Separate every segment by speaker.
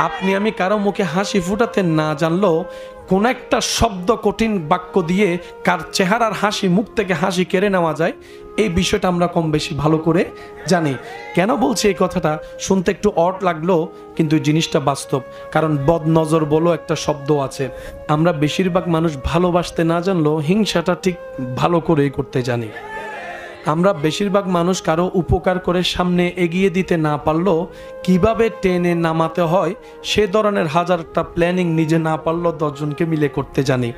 Speaker 1: আপনি আমি কারো মুখে হাসি ফুটাতে না জানলেও কোন একটা শব্দ কঠিন বাক্য দিয়ে কার চেহারার হাসি মুখ থেকে হাসি কেড়ে নেওয়া যায়, এই বিষয়টা আমরা কম বেশি ভালো করে জানি। কেন বলছি এই কথাটা? শুনতে একটু অড লাগলেও কিন্তু জিনিসটা বাস্তব। কারণ বদ নজর বলো একটা শব্দ আছে। আমরা বেশিরভাগ মানুষ ভালোবাসতে না জানলেও হিংসাটা ঠিক ভালো করেই করতে জানি। আমরা বেশিরভাগ মানুষ কারো উপকার করে সামনে এগিয়ে দিতে না পারলেও কিভাবে টেনে নামাতে হয় সে ধরনের হাজারটা প্ল্যানিং নিজে না পারলেও 10 জনকে মিলে করতে জানি।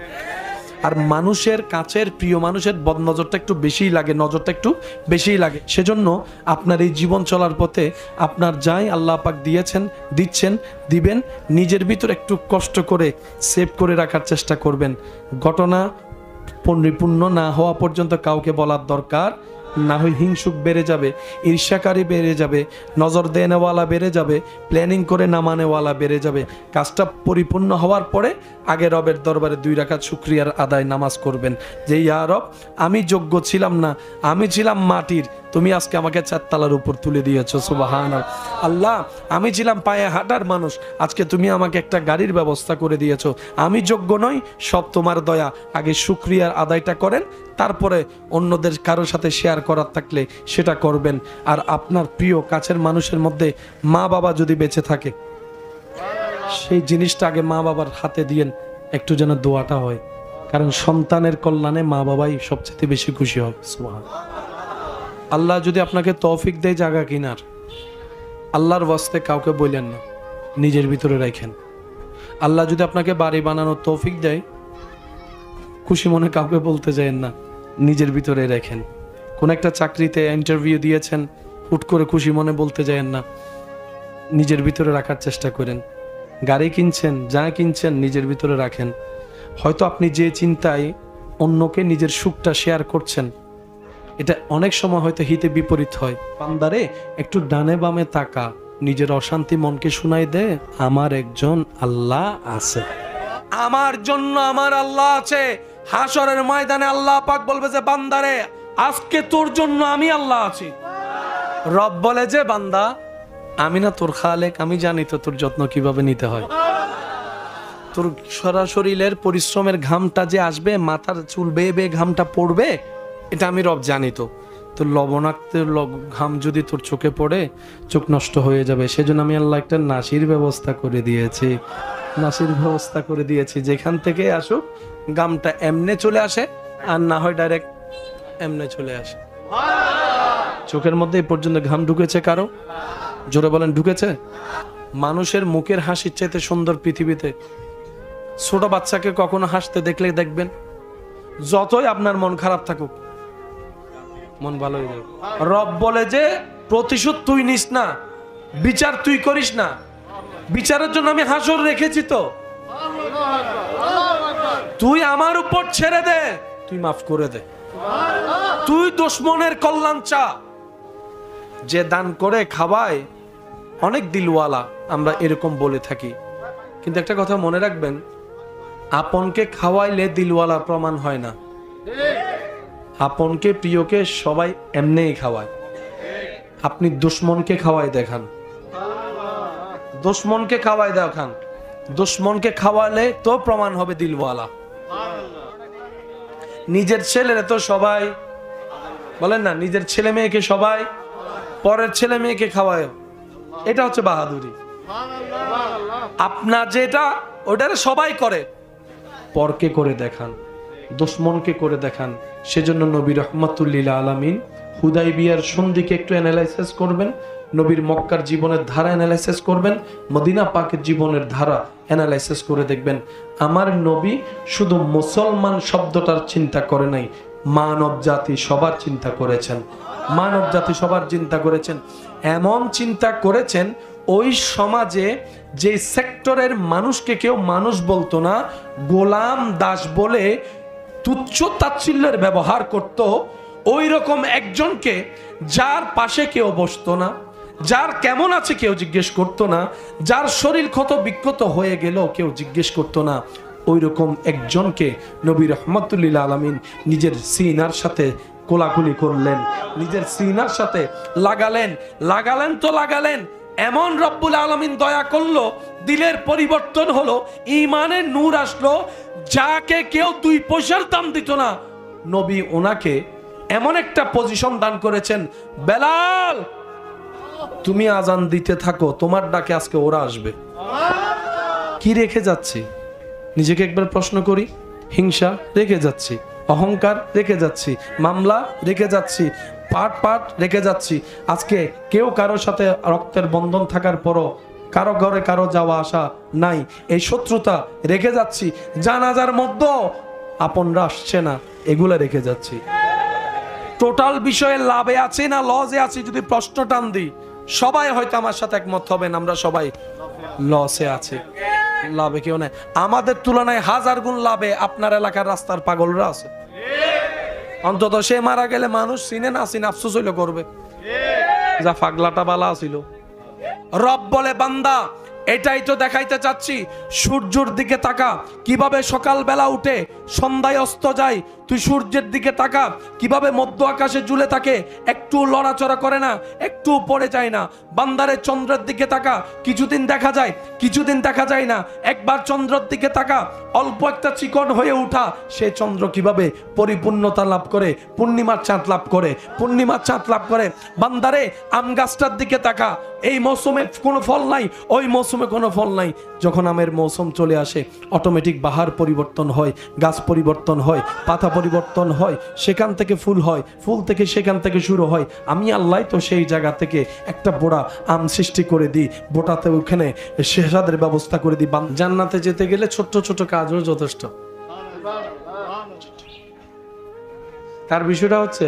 Speaker 1: আর মানুষের কাছের প্রিয় মানুষের বদনজরটা একটু বেশিই লাগে, নজরটা একটু বেশিই লাগে। সেজন্য আপনার এই জীবন চলার পথে আপনার যাই আল্লাহ পাক দিয়েছেন, দিচ্ছেন, দিবেন, নিজের ভিতর একটু কষ্ট করে সেভ করে রাখার চেষ্টা করবেন। ঘটনা পরিপূর্ণ না হওয়া পর্যন্ত কাউকে বলার দরকার না হয় হিংসুক বেড়ে যাবে, ঈর্ষাকারী বেড়ে যাবে, নজর দেনেওয়ালা বেড়ে যাবে, প্ল্যানিং করে নামানেওয়ালা বেড়ে যাবে। কাজটা পরিপূর্ণ হওয়ার পরে আগে রবের দরবারে 2 রাকাত শুকরিয়ার আদায় নামাজ করবেন যে ইয়া রব, আমি যোগ্য ছিলাম না, আমি ছিলাম মাটির, তুমি আজকে আমাকে 4 তলার উপর তুলে দিয়েছো, সুবহানাল্লাহ। আল্লাহ, আমি ছিলাম পায়ে হাঁটার মানুষ, আজকে তুমি আমাকে একটা গাড়ির ব্যবস্থা করে দিয়েছো। আমি যোগ্য নই, সব তোমার দয়া। আগে শুকরিয়ার আদায়টা করেন, তারপরে অন্যদের কারোর সাথে শেয়ার করার থাকলে সেটা করবেন। আর আপনার প্রিয় কাছের মানুষের মধ্যে মা বাবা যদি বেঁচে থাকে, সেই জিনিসটা আগে মা বাবার হাতে দিয়েন, একটু যেন দোয়াটা হয়। কারণ সন্তানের কল্যাণে মা বাবাই সবচেয়ে বেশি খুশি হবে। সুবহানাল্লাহ। আল্লাহ যদি আপনাকে তৌফিক দেয় জায়গা কিনার, আল্লাহর ওয়াস্তে কাউকে বললেন না, নিজের ভিতরে রাখেন। আল্লাহ যদি আপনাকে বাড়ি বানানোর তৌফিক দেয়, খুশি মনে কাউকে বলতে যায়েন না, নিজের ভিতরে রাখেন। কোন একটা চাকরিতে ইন্টারভিউ দিয়েছেন, হুট করে খুশি মনে বলতে যায়েন না, নিজের ভিতরে রাখার চেষ্টা করেন। গাড়ি কিনছেন, যা কিনছেন নিজের ভিতরে রাখেন। হয়তো আপনি যে চিন্তায় অন্যকে নিজের সুখটা শেয়ার করছেন, এটা অনেক সময় হয়তো হিতে বিপরীত হয়। বান্দারে একটু ডানে বামে তাকা, নিজের অশান্তি মনকে শুনাই দে, আমার একজন আল্লাহ আছে, আমার জন্য আমার আল্লাহ আছে। হাসরের ময়দানে আল্লাহ পাক বলবে যে বান্দারে, আজকে তোর জন্য আমি আল্লাহ আছি। রব বলে যে বান্দা, আমি না তোর খালেক, আমি জানি তো তোর যত্ন কিভাবে নিতে হয়। তোর সারা শরীরের পরিশ্রমের ঘামটা যে আসবে, মাথার চুল বেয়ে বেয়ে ঘামটা পড়বে, এটা আমি রব জানি। তো তোর লবণাক্ত ঘাম যদি তোর চোখে পড়ে, চোখ নষ্ট হয়ে যাবে। সেজন্য আমি আল্লাহ একটা নাসির ব্যবস্থা করে দিয়েছি, নাসির ব্যবস্থা করে দিয়েছি, যেখান থেকে আসুক ঘামটা এমনে চলে আসে, আর না হয় ডাইরেক্ট এমনে চলে আসে। চোখের মধ্যে এই পর্যন্ত ঘাম ঢুকেছে কারো? জোরে বলেন, ঢুকেছে? মানুষের মুখের হাসির চাইতে সুন্দর পৃথিবীতে ছোট বাচ্চাকে কখনো হাসতে দেখলে দেখবেন, যতই আপনার মন খারাপ থাকুক, মন ভালো হয়ে যাবে। রব বলে যে প্রতিশোধ তুই নিস না, বিচার তুই করিস না, বিচারের জন্য আমি হাসর রেখেছি, তো তুই আমার উপর ছেড়ে দে, তুই মাফ করে দে, তুই দুশমনের কল্যাণ চা। যে দান করে খাওয়ায় অনেক দিলওয়ালা, আমরা এরকম বলে থাকি। কিন্তু একটা কথা মনে রাখবেন, আপনকে খাওয়াইলে দিলওয়ালা প্রমাণ হয় না। আপনকে প্রিয়কে সবাই এমনিই খাওয়ায়। আপনি দুশমনকে খাওয়াই দেখান, দুশমনকে খাওয়াই দেখান, দুশমনকে খাওয়ালে তো প্রমাণ হবে দিলওয়ালা। নিজের ছেলেরা তো সবাই বলেন না, নিজের ছেলে মেয়েকে সবাই পরের ছেলে মেয়েকে খাওয়ায়, এটা হচ্ছে বাহাদুরি। আপনার যেটা ওটারে সবাই করে, পরকে করে দেখান, দুশমনকে করে দেখান। সেজন্য নবী রহমাতুল্লিল আলামিন হুদাইবিয়ার সন্ধিকে একটু অ্যানালাইসিস করবেন, নবীর মক্কার জীবনের ধারা অ্যানালাইসিস করবেন, মদিনা পাকের জীবনের ধারা অ্যানালাইসিস করে দেখবেন, আমার নবী শুধু মুসলমান শব্দটার চিন্তা করে নাই, মানব জাতি সবার চিন্তা করেছেন। মানব জাতি সবার চিন্তা করেছেন, এমন চিন্তা করেছেন ওই সমাজে যে সেক্টরের মানুষকে কেউ মানুষ বলতো না, গোলাম দাস বলে তুচ্ছ তাচ্ছিল্যের ব্যবহার করত, ওই রকম একজনকে যার পাশে কেউ বসতো না, যার কেমন আছে কেউ জিজ্ঞেস করতো না, যার শরীর ক্ষত বিক্ষত হয়ে গেল কেউ জিজ্ঞেস করতো না, ওই রকম একজনকে নবী রহমাতুল্লিল আলামিন নিজের সিনার সাথে কোলাকুলি করলেন, নিজের সিনার সাথে লাগালেন। লাগালেন তো লাগালেন, এমন রব্বুল আলামিন দয়া করলো, দিলের পরিবর্তন হলো, ঈমানের নূর আসলো, যাকে কেউ 2 পয়সার দাম দিত না, নবী ওনাকে এমন একটা পজিশন দান করেছেন, বেলাল তুমি আজান দিতে থাকো, তোমার ডাকে আজকে ওরা আসবে। কি রেখে যাচ্ছি? নিজেকে একবার প্রশ্ন করি। হিংসা রেখে যাচ্ছি, অহংকার রেখে যাচ্ছি, মামলা রেখে যাচ্ছি, পাট রেখে যাচ্ছি। আজকে কেউ কারোর সাথে রক্তের বন্ধন থাকার পরও কারো ঘরে কারো যাওয়া আসা নাই, এই শত্রুতা রেখে যাচ্ছি। জানাজার মধ্যে আপনরা আসছে না, এগুলা রেখে যাচ্ছি। টোটাল বিষয়ে লাভে আছি না লসে আছি যদি প্রশ্ন টান দিই, সবাই হয়তো আমার সাথে একমত হবেন, আমরা সবাই লসে আছি, লাভে কেউ নাই। আমাদের তুলনায় 1000 গুণ লাভে আপনার এলাকার রাস্তার পাগলরা আছে। অন্তত সে মারা গেলে মানুষ চিনে না চিনে আফসোস হইলে করবে, যা পাগলাটা বালা ছিল। রব বলে, বান্দা এটাই তো দেখাইতে চাচ্ছি, সূর্যের দিকে তাকা, কিভাবে সকালবেলা উঠে সন্ধ্যায় অস্ত যায়। তুই সূর্যের দিকে তাকা, কিভাবে মধ্য আকাশে ঝুলে থাকে, একটু লড়াচড়া করে না, একটু পড়ে যায় না। বান্দারে চন্দ্রের দিকে তাকা, কিছুদিন দেখা যায়, কিছুদিন দেখা যায় না। একবার চন্দ্রের দিকে তাকা, অল্প একটা চিকন হয়ে উঠা সে চন্দ্র কিভাবে পরিপূর্ণতা লাভ করে, পূর্ণিমার চাঁদ লাভ করে, পূর্ণিমার চাঁদ লাভ করে। বান্দারে আম গাছটার দিকে তাকা, এই মৌসুমে কোনো ফল নাই, ওই মৌসুমে কোনো ফল নাই। যখন আমের মৌসুম চলে আসে, অটোমেটিক বাহার পরিবর্তন হয়, গাছ পরিবর্তন হয়, পাতা পরিবর্তন হয়, সেখান থেকে ফুল হয়, ফুল থেকে সেখান থেকে শুরু হয়। আমি আল্লাহ তো সেই জায়গা থেকে একটা বোড়া আম সৃষ্টি করে দিই, বোটাতে ওখানে শেষাদের ব্যবস্থা করে দিই। জান্নাতে যেতে গেলে ছোট্ট ছোট কাজও যথেষ্ট। তার বিষয়টা হচ্ছে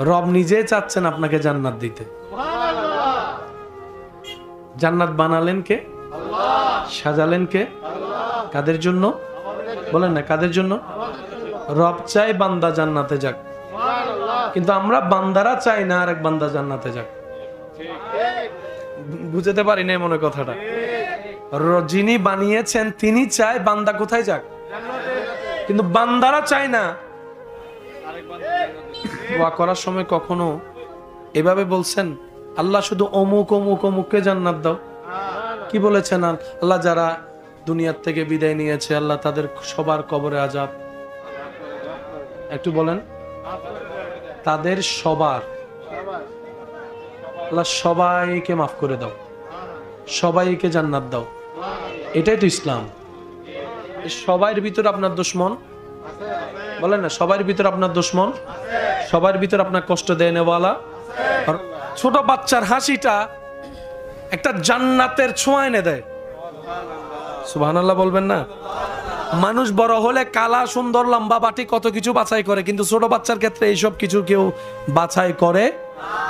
Speaker 1: রব নিজে চাচ্ছেন আপনাকে জান্নাত দিতে। জান্নাত বানালেন কে? সাজালেন কে? কাদের জন্য বলেন না, কাদের জন্য? রব চাই বান্দা জান্নাতে যাক, কিন্তু আমরা বান্দারা চাই না আরেক বান্দা জান্নাতে যাক। বুঝতে পারি না মনে কথাটা। যিনি বানিয়েছেন তিনি চায় বান্দা কোথায় যাক, কিন্তু বান্দারা চায় না। ওয়া করার সময় কখনো এভাবে বলছেন, আল্লাহ শুধু অমুক অমুক অমুককে জান্নাত দাও? কি বলেছেন আল্লাহ? যারা দুনিয়ার থেকে বিদায় নিয়েছে, আল্লাহ তাদের সবার কবরে আযাব, একটু বলেন, তাদের সবার, আল্লাহ সবাইকে মাফ করে দাও, সবাইকে জান্নাত দাও। এটাই তো ইসলাম। সবার ভিতর আপনার দুশমন বলেন না, সবার ভিতর আপনার দুশমন, সবার ভিতর আপনার কষ্ট দেয় নেওয়ালা। ছোট বাচ্চার হাসিটা একটা জান্নাতের ছোঁয়া এনে দেয়। সুবহানাল্লাহ বলবেন না? মানুষ বড় হলে কালা সুন্দর লম্বা বাটি কত কিছু বাছাই করে, কিন্তু ছোট বাচ্চার ক্ষেত্রে এইসব কিছু কেউ বাছাই করে?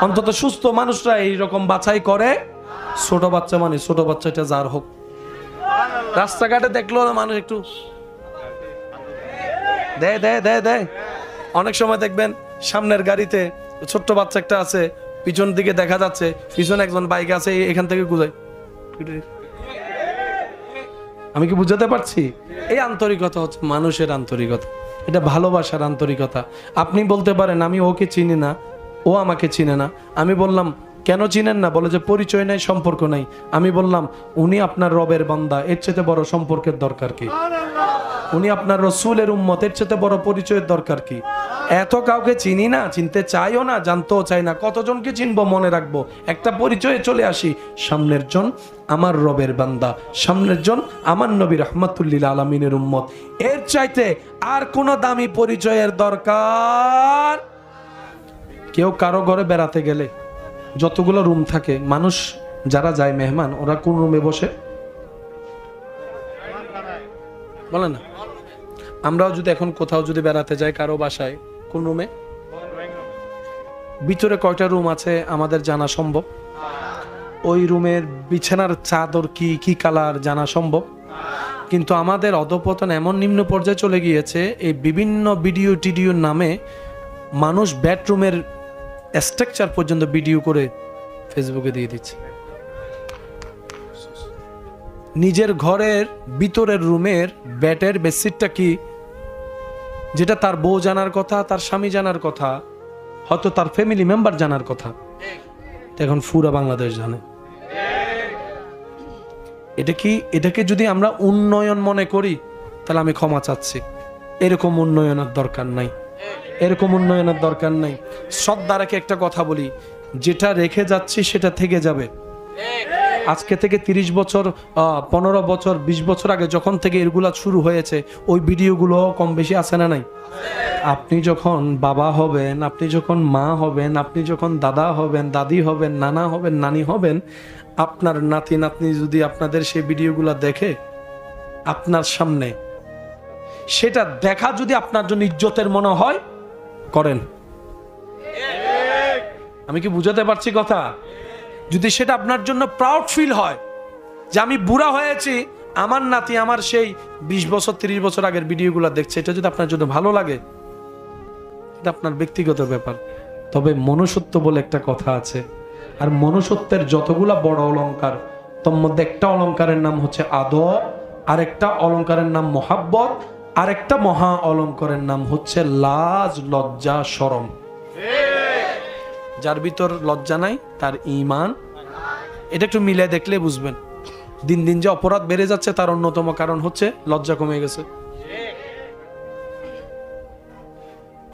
Speaker 1: অন্তত সুস্থ মানুষরা এইরকম বাছাই করে। ছোট বাচ্চা মানে ছোট বাচ্চাটা যার হোক, রাস্তাঘাটে দেখলো মানুষ একটু দেয় দেয় দেয় দেয়। অনেক সময় দেখবেন সামনের গাড়িতে ছোট্ট বাচ্চা একটা আছে, পিছন দিকে দেখা যাচ্ছে পিছনে একজন বাইক আছে, এখান থেকে গুজায়। আমি কি বুঝাতে পারছি? এই আন্তরিকতা হচ্ছে মানুষের আন্তরিকতা, এটা ভালোবাসার আন্তরিকতা। আপনি বলতে পারেন আমি ওকে চিনি না, ও আমাকে চিনে না। আমি বললাম কেন চিনেন না? বলে যে পরিচয় নাই, সম্পর্ক নাই। আমি বললাম উনি আপনার রবের বান্দা, এর চেয়ে বড় সম্পর্কের দরকার কি? উনি আপনার রসুলের উম্মত, এর চেয়ে বড় পরিচয়ের দরকার কি? এত কাউকে চিনি না, চিনতে চাইও না, জানতেও চাই না। কতজনকে চিনবো, মনে রাখবো? একটা পরিচয়ে চলে আসি, সামনের জন আমার রবের বান্দা, সামনের জন আমার নবী রাহমাতুল্লিল আলামিনের উম্মত। এর চাইতে আর কোন দামি পরিচয়ের দরকার? কেউ কারো ঘরে বেড়াতে গেলে যতগুলো রুম থাকে, মানুষ যারা যায় মেহমান, ওরা কোন রুমে বসে বলে না? আমরাও যদি এখন কোথাও যদি বেড়াতে যাই কারো বাসায়, কোন রুমে? ভিতরে কয়টা রুম আছে আমাদের জানা সম্ভব? ওই রুমের বিছানার চাদর কি কি কালার জানা সম্ভব? কিন্তু আমাদের অধপতন এমন নিম্ন পর্যায়ে চলে গিয়েছে, এই বিভিন্ন ভিডিও টিডিওর নামে মানুষ বেডরুমের স্ট্রাকচার পর্যন্ত ভিডিও করে ফেসবুকে দিয়ে দিচ্ছে। নিজের ঘরের ভিতরের রুমের বেডের বেডশিটটা কি, যেটা তার বউ জানার কথা, তার স্বামী জানার কথা, হয়তো তার ফ্যামিলি মেম্বার জানার কথা, এখন পুরো বাংলাদেশ জানে। এটাকে যদি আমরা উন্নয়ন মনে করি, তাহলে আমি ক্ষমা চাচ্ছি। এরকম উন্নয়নের দরকার নাই, এরকম উন্নয়নের দরকার নাই। শ্রদ্ধা রেখে একটা কথা বলি, যেটা রেখে যাচ্ছি সেটা থেকে যাবে। আজকে থেকে 30 বছর 15 বছর 20 বছর আগে যখন থেকে এগুলা শুরু হয়েছে, ওই ভিডিওগুলো কম বেশি আছে না নাই? আপনি যখন বাবা হবেন, আপনি যখন মা হবেন, আপনি যখন দাদা হবেন, দাদি হবেন, নানা হবেন, নানি হবেন, আপনার নাতি নাতনি যদি আপনাদের সেই ভিডিওগুলো দেখে আপনার সামনে, সেটা দেখা যদি আপনার জন্য ইজ্জতের মনে হয়, করেন। আমি কি বুঝাতে পারছি কথা? যদি সেটা আপনার জন্য প্রাউড ফিল হয় যে আমি বুড়া হয়েছি, আমার নাতি আমার সেই 20 বছর 30 বছর আগের ভিডিওগুলো দেখছে, এটা যদি আপনার জন্য ভালো লাগে, এটা আপনার ব্যক্তিগত ব্যাপার। তবে মনুষ্যত্ব বলে একটা কথা আছে, আর মনুষ্যত্বের যতগুলা বড় অলংকার, তোর মধ্যে একটা অলংকারের নাম হচ্ছে আদব, আরেকটা অলংকারের নাম মোহাব্বত, আরেকটা মহা অলংকারের নাম হচ্ছে লাজ, লজ্জা, শরম। যার ভিতর লজ্জা নাই তার ঈমান। এটা একটু মিলে দেখলে বুঝবেন। দিন দিন যে অপরাধ বেড়ে যাচ্ছে তার অন্যতম কারণ হচ্ছে লজ্জা কমে গেছে।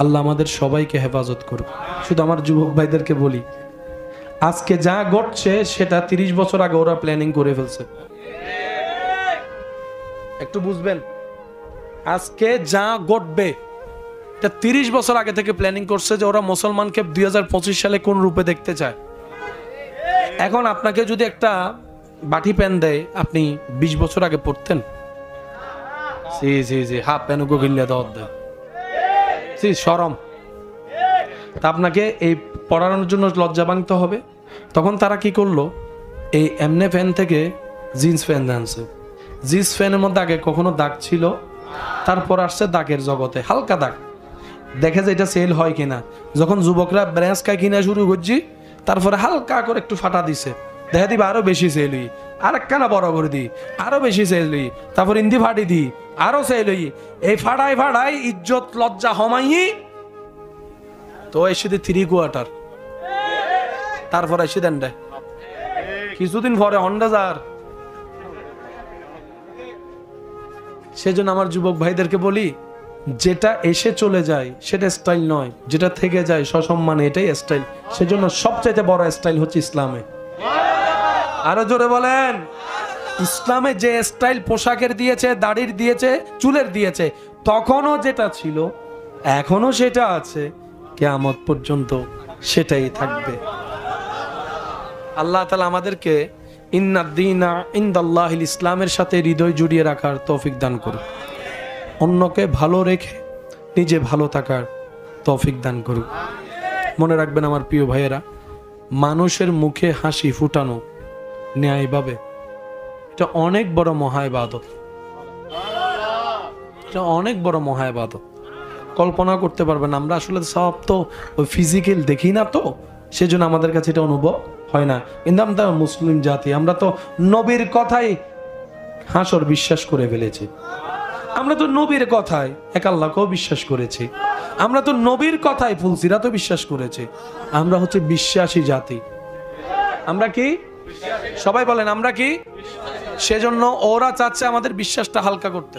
Speaker 1: আল্লাহ আমাদের সবাইকে হেফাজত করুক। শুধু আমার যুবক ভাইদেরকে বলি, আজকে যা ঘটছে সেটা 30 বছর আগে ওরা প্ল্যানিং করে ফেলছে। একটু বুঝবেন, আজকে যা ঘটবে এটা 30 বছর আগে থেকে প্ল্যানিং করছে যে ওরা মুসলমানকে 2025 সালে কোন রূপে দেখতে চায়। এখন আপনাকে যদি একটা বাটি প্যান দেয়, আপনি 20 বছর আগে পড়তেন? জি জি জি, হাফ প্যানুকো গিল্লে দেওয়া দেয়, জি শরম। তা আপনাকে এই পড়ানোর জন্য লজ্জা ভাঙতে হবে। তখন তারা কি করলো, এই এমনে ফ্যান থেকে জিন্স ফ্যান আনছে। জিন্স ফ্যানের মধ্যে আগে কখনো দাগ ছিল, তারপর আসছে দাগের জগতে হালকা দাগ, দেখে যে এটা সেল হয় কিনা। যখন যুবকরা ব্রাঞ্চ কায় কিনা শুরু করছি, তারপরে হালকা করে একটু ফাটা দিছে, দেখা দিবা আরো বেশি সেল হই, আর একখানা বড় করে দিই, আরো বেশি সেল হই, তারপর ইন্দি ফাটি দিই, আরো সেল হই। এই ফাটাই ফাটাই ইজ্জত লজ্জা হমাই তো এসে 3 কোয়ার্টার, তারপর এসে দেন দেয় কিছুদিন পরে হন্ডাজার। সেজন্য আমার যুবক ভাইদেরকে বলি, যেটা এসে চলে যায় সেটা স্টাইল নয়, যেটা থেকে যায় সসম্মানে এটাই স্টাইল। সেজন্য সবচাইতে বড় স্টাইল হচ্ছে ইসলামে। আরো জোরে বলেন, ইসলামে যে স্টাইল পোশাকের দিয়েছে, দাড়ির দিয়েছে, চুলের দিয়েছে, তখনও যেটা ছিল এখনো সেটা আছে, কিয়ামত পর্যন্ত সেটাই থাকবে। আল্লাহ তাআলা আমাদেরকে ইন্নাদ-দীনা ইনদাল্লাহিল ইসলামের সাথে হৃদয় জুড়িয়ে রাখার তৌফিক দান করুন। অন্যকে ভালো রেখে নিজে ভালো থাকার তৌফিক দান করুন। মনে রাখবেন আমার প্রিয় ভাইয়েরা, মানুষের মুখে হাসি ফুটানো ন্যায়ভাবে, এটা অনেক বড় মহা ইবাদত। এটা অনেক বড় মহা ইবাদত, কল্পনা করতে পারবেন। আমরা আসলে সব তো ওই ফিজিক্যাল দেখি না, তো সেজন্য আমাদের কাছে এটা অনুভব হয় না। কিন্তু আমরা মুসলিম জাতি, আমরা তো নবীর কথাই হাসর বিশ্বাস করে ফেলেছি। আমরা তো নবীর কথায় এক আল্লাহকেও বিশ্বাস করেছি। আমরা তো নবীর কথায় ফুলসিরাতও বিশ্বাস করেছি। আমরা হচ্ছে বিশ্বাসী জাতি। আমরা কি? সবাই বলেন আমরা কি? সেজন্য ওরা চাচ্ছে আমাদের বিশ্বাসটা হালকা করতে।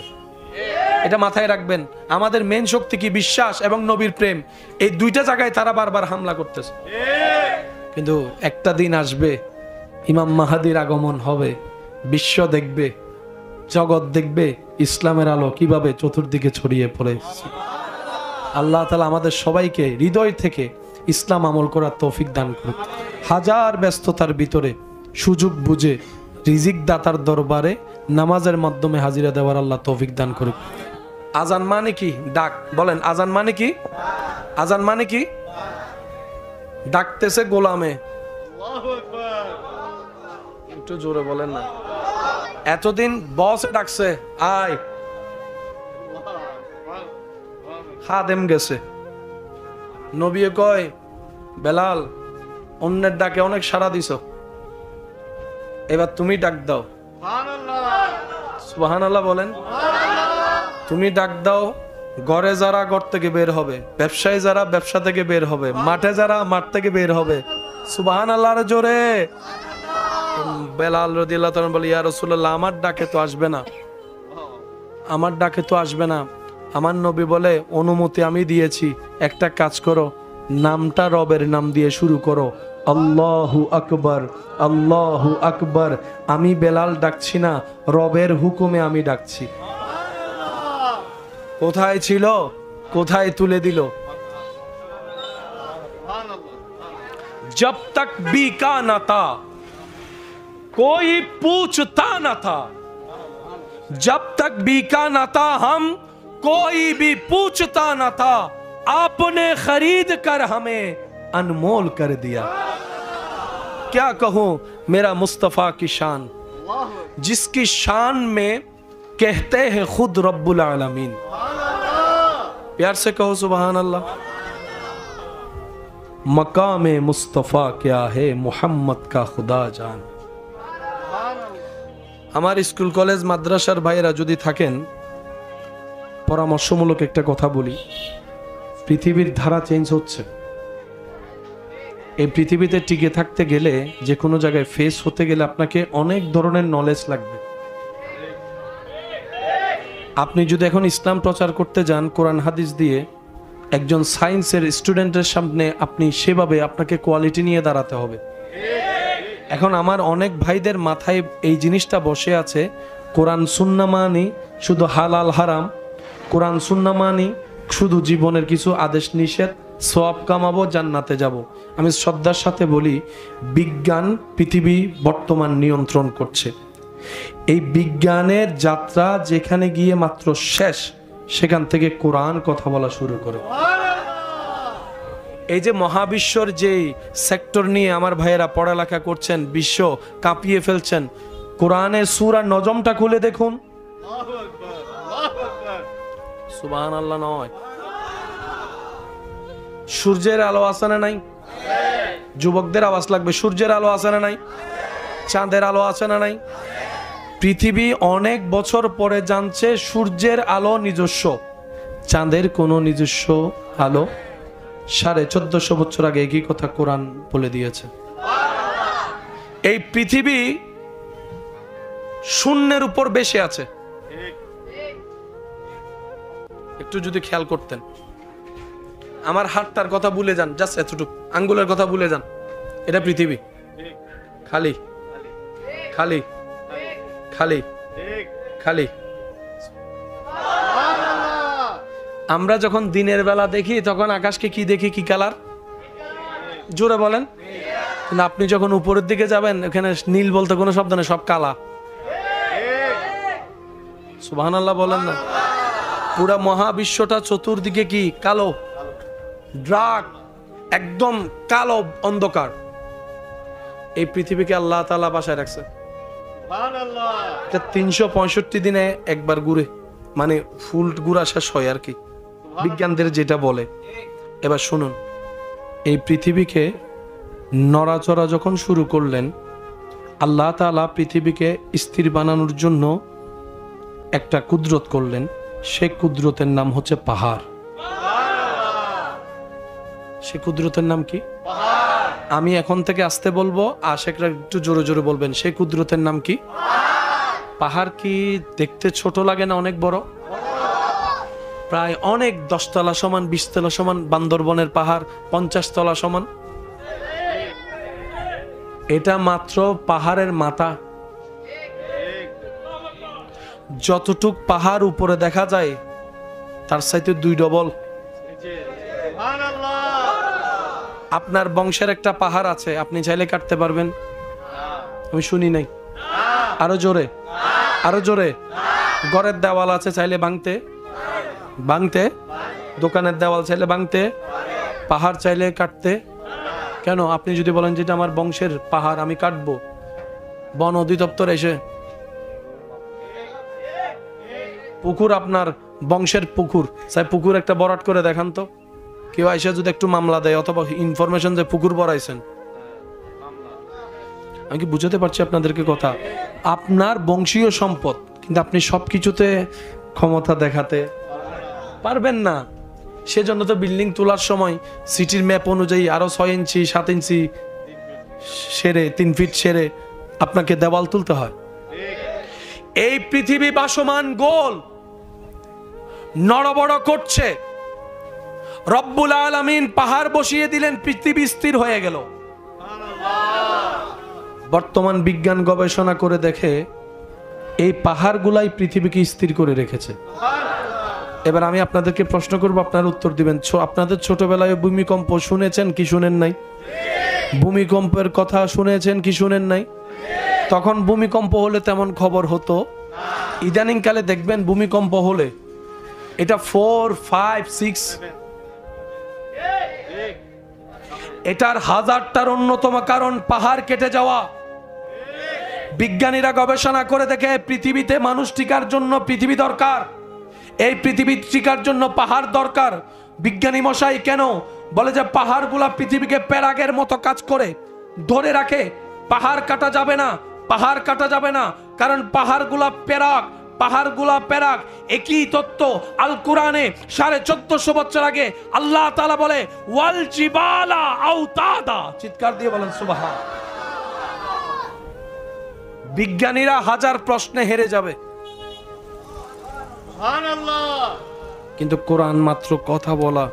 Speaker 1: এটা মাথায় রাখবেন, আমাদের মেন শক্তি কি? বিশ্বাস এবং নবীর প্রেম। এই দুইটা জায়গায় তারা বারবার হামলা করতেছে। কিন্তু একটা দিন আসবে, ইমাম মাহাদির আগমন হবে, বিশ্ব দেখবে, জগৎ দেখবে ইসলামের আলো কিভাবে চতুর্দিকে ছড়িয়ে পড়েছে। আল্লাহ তাআলা আমাদের সবাইকে হৃদয় থেকে ইসলাম আমল করার তৌফিক দান করুন। হাজার ব্যস্ততার ভিতরে সুযোগ বুঝে রিজিক দাতার দরবারে নামাজের মাধ্যমে হাজিরা দেওয়ার আল্লাহ তৌফিক দান করুন। আজান মানে কি? ডাক। বলেন আজান মানে কি? আজান মানে কি? ডাকতেছে গোলামে। একটু জোরে বলেন না। এতদিন বসে ডাকছে, আয়, খাদেম গেছে। নবী কয়, বেলাল অন্যের ডাকে অনেক সাড়া দিছ, এবার তুমি ডাক দাও। সুবহানাল্লাহ বলেন। তুমি ডাক দাও, ঘরে যারা ঘর থেকে বের হবে, ব্যবসায়ী যারা ব্যবসা থেকে বের হবে, মাঠে যারা মাঠ থেকে বের হবে। সুবহানাল্লাহর জোরে। বেলাল রাদিয়াল্লাহু তাআলা বলে, ইয়া রাসূলুল্লাহ, আমার ডাকে তো আসবে না, আমার ডাকে তো আসবে না। আমার নবী বলে, অনুমতি আমি দিয়েছি, একটা কাজ করো, নামটা রবের নাম দিয়ে শুরু করো, আল্লাহু আকবার, আল্লাহু আকবার। আমি বেলাল ডাকছি না, রবের হুকুমে আমি ডাকছি। কোথায় ছিল, কোথায় তুলে দিল। जब तक बीका न था कोई पूछता न था, जब तक बीका न था हम कोई भी पूछता न था, आपने खरीद कर हमें अनमोल कर दिया। क्या कहूं मेरा मुस्तफा की शान, जिसकी शान में कहते हैं खुद रब्बुल आलमीन। प्यार से कहो सुभान अल्लाह। मकाम मुस्तफ़ा क्या है मोहम्मद का खुदा जान। আমার স্কুল কলেজ মাদ্রাসার ভাইরা যদি থাকেন, পরামর্শমূলক একটা কথা বলি, পৃথিবীর ধারা চেঞ্জ হচ্ছে। এই পৃথিবীতে টিকে থাকতে গেলে, যে কোনো জায়গায় ফেস হতে গেলে আপনাকে অনেক ধরনের নলেজ লাগবে। আপনি যদি এখন ইসলাম প্রচার করতে যান কোরআন হাদিস দিয়ে, একজন সায়েন্সের স্টুডেন্টের সামনে আপনি সেভাবে আপনাকে কোয়ালিটি নিয়ে দাঁড়াতে হবে। এখন আমার অনেক ভাইদের মাথায় এই জিনিসটা বসে আছে, কোরআন সুন্নাহ মানি শুধু হালাল হারাম, কোরআন সুন্নাহ মানি শুধু জীবনের কিছু আদেশ নিষেধ, সওয়াব কামাবো, জান্নাতে যাব। আমি শ্রদ্ধার সাথে বলি, বিজ্ঞান পৃথিবী বর্তমান নিয়ন্ত্রণ করছে। এই বিজ্ঞানের যাত্রা যেখানে গিয়ে মাত্র শেষ, সেখান থেকে কোরআন কথা বলা শুরু করে। এই যে মহাবিশ্বর যে সেক্টর নিয়ে আমার ভাইয়েরা পড়ালেখা করছেন, বিশ্ব কাঁপিয়ে ফেলছেন, কোরআনের সূরা নজমটা খুলে দেখুন। সুবহানাল্লাহ নয়, সূর্যের আলো আছে না নাই? যুবকদের আওয়াজ লাগবে। সূর্যের আলো আছে না নাই? চাঁদের আলো আছে না নাই? পৃথিবী অনেক বছর পরে জানছে সূর্যের আলো নিজস্ব, চাঁদের কোনো নিজস্ব আলো। 1450 বছর আগে একই কথা কোরআন বলে দিয়েছে। এই পৃথিবী শূন্যের উপর বেশি আছে। একটু যদি খেয়াল করতেন, আমার হাতটার কথা ভুলে যান, জাস্ট এতটুকু আঙ্গুলের কথা ভুলে যান, এটা পৃথিবী। খালি খালি খালি খালি। আমরা যখন দিনের বেলা দেখি তখন আকাশকে কি দেখি? কি কালার? জোরে বলেন। কিন্তু আপনি যখন উপরের দিকে যাবেন, ওখানে নীল বলতে কোনো শব্দ নেই, সব কালা। সুবহানাল্লাহ বলেন না। পুরা মহাবিশ্বটা চতুর্দিকে কি? কালো, ড্রাক, একদম কালো অন্ধকার। এই পৃথিবীকে আল্লাহ তাআলা বাসায় রাখছে। 365 দিনে একবার ঘুরে, মানে ফুল ঘুরা শেষ হয় আর কি, বিজ্ঞানদের যেটা বলে। এবার শুনুন, এই পৃথিবীকে নড়াচড়া যখন শুরু করলেন, আল্লাহ তাআলা পৃথিবীকে স্থির বানানোর জন্য একটা কুদরত করলেন। সে কুদরতের নাম হচ্ছে পাহাড়। সে কুদরতের নাম কি? আমি এখন থেকে আসতে বলবো, আশেকরা একটু জোরে জোরে বলবেন। সেই কুদরতের নাম কি? পাহাড়। কি দেখতে ছোট লাগে না? অনেক বড়, প্রায় অনেক 10 তলা সমান, 20 তলা সমান। বান্দরবনের পাহাড় 50 তলা সমান। এটা মাত্র পাহাড়ের মাথা। যতটুক পাহাড় উপরে দেখা যায় তার চাইতে 2 ডবল। আপনার বংশের একটা পাহাড় আছে, আপনি চাইলে কাটতে পারবেন? আমি শুনি নাই। আরো জোরে, আরো জোরে। ঘরের দেওয়াল আছে, চাইলে ভাঙতে ভাঙতে। দোকানের দেওয়াল চাইলে ভাঙতে, পাহাড় চাইলে কাটতে। কেন? আপনি যদি বলেন যেটা আমার বংশের পাহাড়, আমি কাটবো, বন অধিদপ্তর এসে পুকুর, আপনার বংশের পুকুর, চাই পুকুর একটা বরাট করে দেখান তো। কেউ আইসা যদি একটু মামলা দেয় অথবা ইনফরমেশন যে পুকুর বড়াইছেন, আমি কি বুঝাতে পারছি আপনাদেরকে কথা? আপনার বংশীয় সম্পদ, কিন্তু আপনি সবকিছুতে ক্ষমতা দেখাতে পারবেন না। সেজন্য তো বিল্ডিং তোলার সময় সিটির ম্যাপ অনুযায়ী আরো 6 ইঞ্চি 7 ইঞ্চি সেরে, 3 ফিট সেরে আপনাকে দেওয়াল তুলতে হয়। এই পৃথিবী ভাসমান গোল, নড়বড় করছে। রব্বুল আলামিন পাহাড় বসিয়ে দিলেন, পৃথিবী স্থির হয়ে গেল। বর্তমান বিজ্ঞান গবেষণা করে দেখে এই পাহাড়গুলাই পৃথিবীকে স্থির করে রেখেছে। এবার আমি আপনাদেরকে প্রশ্ন করব, আপনারা উত্তর দিবেন। আপনাদের ছোটবেলায় ভূমিকম্প শুনেছেন কি শুনেন নাই? ভূমিকম্পের কথা শুনেছেন কি শুনেন নাই? তখন ভূমিকম্প হলে তেমন খবর হতো। ইদানিং কালে দেখবেন ভূমিকম্প হলে এটা 4, 5, 6, এটার হাজারটার অন্যতম কারণ পাহাড় কেটে যাওয়া। বিজ্ঞানীরা গবেষণা করে দেখে পৃথিবীতে মানুষ টিকার জন্য পৃথিবী দরকার, এই পৃথিবী টিকার জন্য পাহাড় দরকার। বিজ্ঞানী মশাই কেন বলে যে পাহাড়গুলা পৃথিবীকে প্যারাগের মতো কাজ করে ধরে রাখে। পাহাড় কাটা যাবে না, পাহাড় কাটা যাবে না, কারণ পাহাড়গুলা প্যারাগ, পাহাড়গুলা প্যারাগ। একই তত্ত্ব আল কোরআনে 1450 বছর আগে আল্লাহ তাআলা বলে ওয়াল জিবালা আওতাদা। চিৎকার দিয়ে বলেন সুবহান। বিজ্ঞানীরা হাজার প্রশ্নে হেরে যাবে, কিন্তু কোরআন মাত্র কথা বলা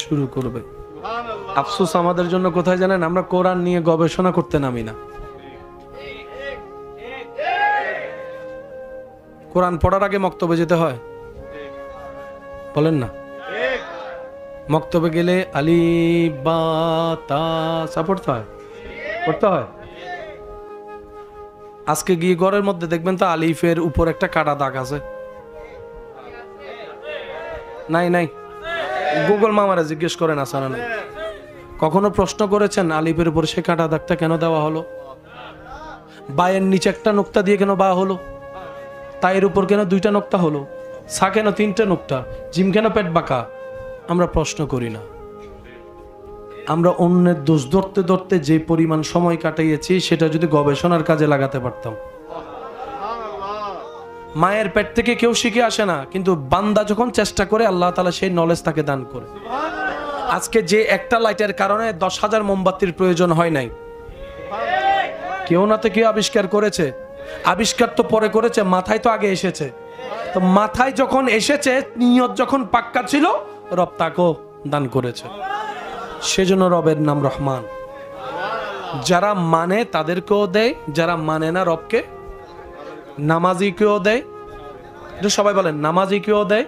Speaker 1: শুরু করবে। আফসোস আমাদের জন্য কোথায় জানেন? আমরা কোরআন নিয়ে গবেষণা করতে নামি না। কোরআন পড়ার আগে মক্তবে যেতে হয়, বলেন না? মক্তবে গেলে আলিফ বা তা সা পড়তে হয়, পড়তে হয়। আজকে গিয়ে ঘরের মধ্যে দেখবেন তো আলিফের উপর একটা কাটা দাগ আছে। নাই নাই, গুগল মামারা জিজ্ঞেস করেন আছে না? কখনো প্রশ্ন করেছেন আলিফের উপর সে কাটা দাগটা কেন দেওয়া হলো? বায়ের নিচে একটা নোক্তা দিয়ে কেন বা হলো? তাইয়ের উপর কেন 2টা নোক্তা হলো? সা কেন 3টে নোক্তা? জিম কেন পেট বাঁকা? আমরা প্রশ্ন করি না। আমরা অন্যের দোষ ধরতে ধরতে যে পরিমাণ সময় কাটাইয়েছি সেটা যদি গবেষণার কাজে লাগাতে পারতাম। মায়ের পেট থেকে কেউ শিখে আসে না, কিন্তু বান্দা যখন চেষ্টা করে আল্লাহ তাআলা সেই নলেজ তাকে দান করে। আজকে যে একটা লাইটের কারণে 10,000 মোমবাতির প্রয়োজন হয় নাই, কেউ না তো কেউ আবিষ্কার করেছে। আবিষ্কার তো পরে করেছে, মাথায় তো আগে এসেছে। তো মাথায় যখন এসেছে, নিয়ত যখন পাক্কা ছিল, রব তাকেও দান করেছে। সেজন্য রবের নাম রহমান। যারা মানে তাদেরকেও দেয়, যারা মানে না রবকে, নামাজিকেও দেয়। সবাই বলেন নামাজিকেও দেয়,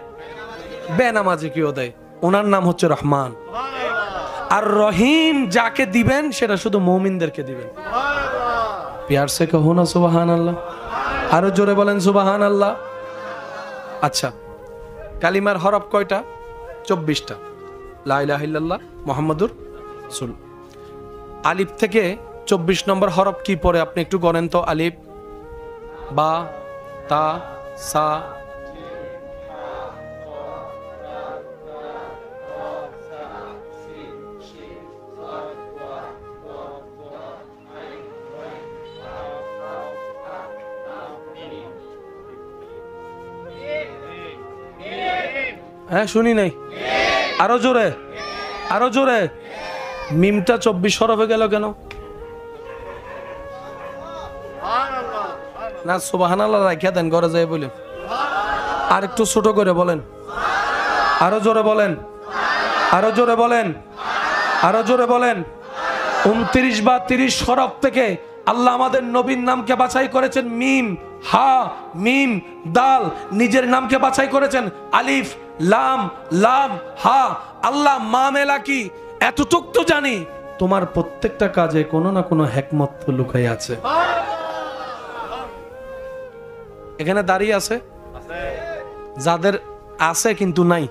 Speaker 1: বেনামাজিকেও দেয়। ওনার নাম হচ্ছে রহমান। আর রহিম যাকে দিবেন সেটা শুধু মুমিনদেরকে দিবেন। প্যার সে কহো না সুবহানাল্লাহ। আরো জোরে বলেন সুবহানাল্লাহ। আচ্ছা, কালিমার হরফ কয়টা? 24টা। লা ইলাহা ইল্লাল্লাহ মুহাম্মাদুর রাসূল। আলিফ থেকে 24 নম্বর হরফ কি পড়ে আপনি একটু গণেন তো। আলিফ, বা, তা, সা, হ্যাঁ শুনি নাই, আরো জোরে, আরো জোরে। মিমটা 24 হরফে গেল কেন? না সুবহানাল্লাহ রাখিয়া দেন, ঘরে যাই বলে। আর একটু ছোট করে বলেন, আরো জোরে বলেন, আরো জোরে বলেন, আরো জোরে বলেন। 29 বা 30 হরফ থেকে আল্লাহ আমাদের নবীর নামকে বাছাই করেছেন। মিম, হা, মিম, দাল, নিজের নামকে বাছাই করেছেন। আলিফ, লাম, লাম, হা। আল্লাহ মা মেলা কি এতটুক তো জানি, তোমার প্রত্যেকটা কাজে কোনো না কোনো হিকমত লুকাই আছে। এখানে দাঁড়িয়ে আছে যাদের আছে কিন্তু নাই,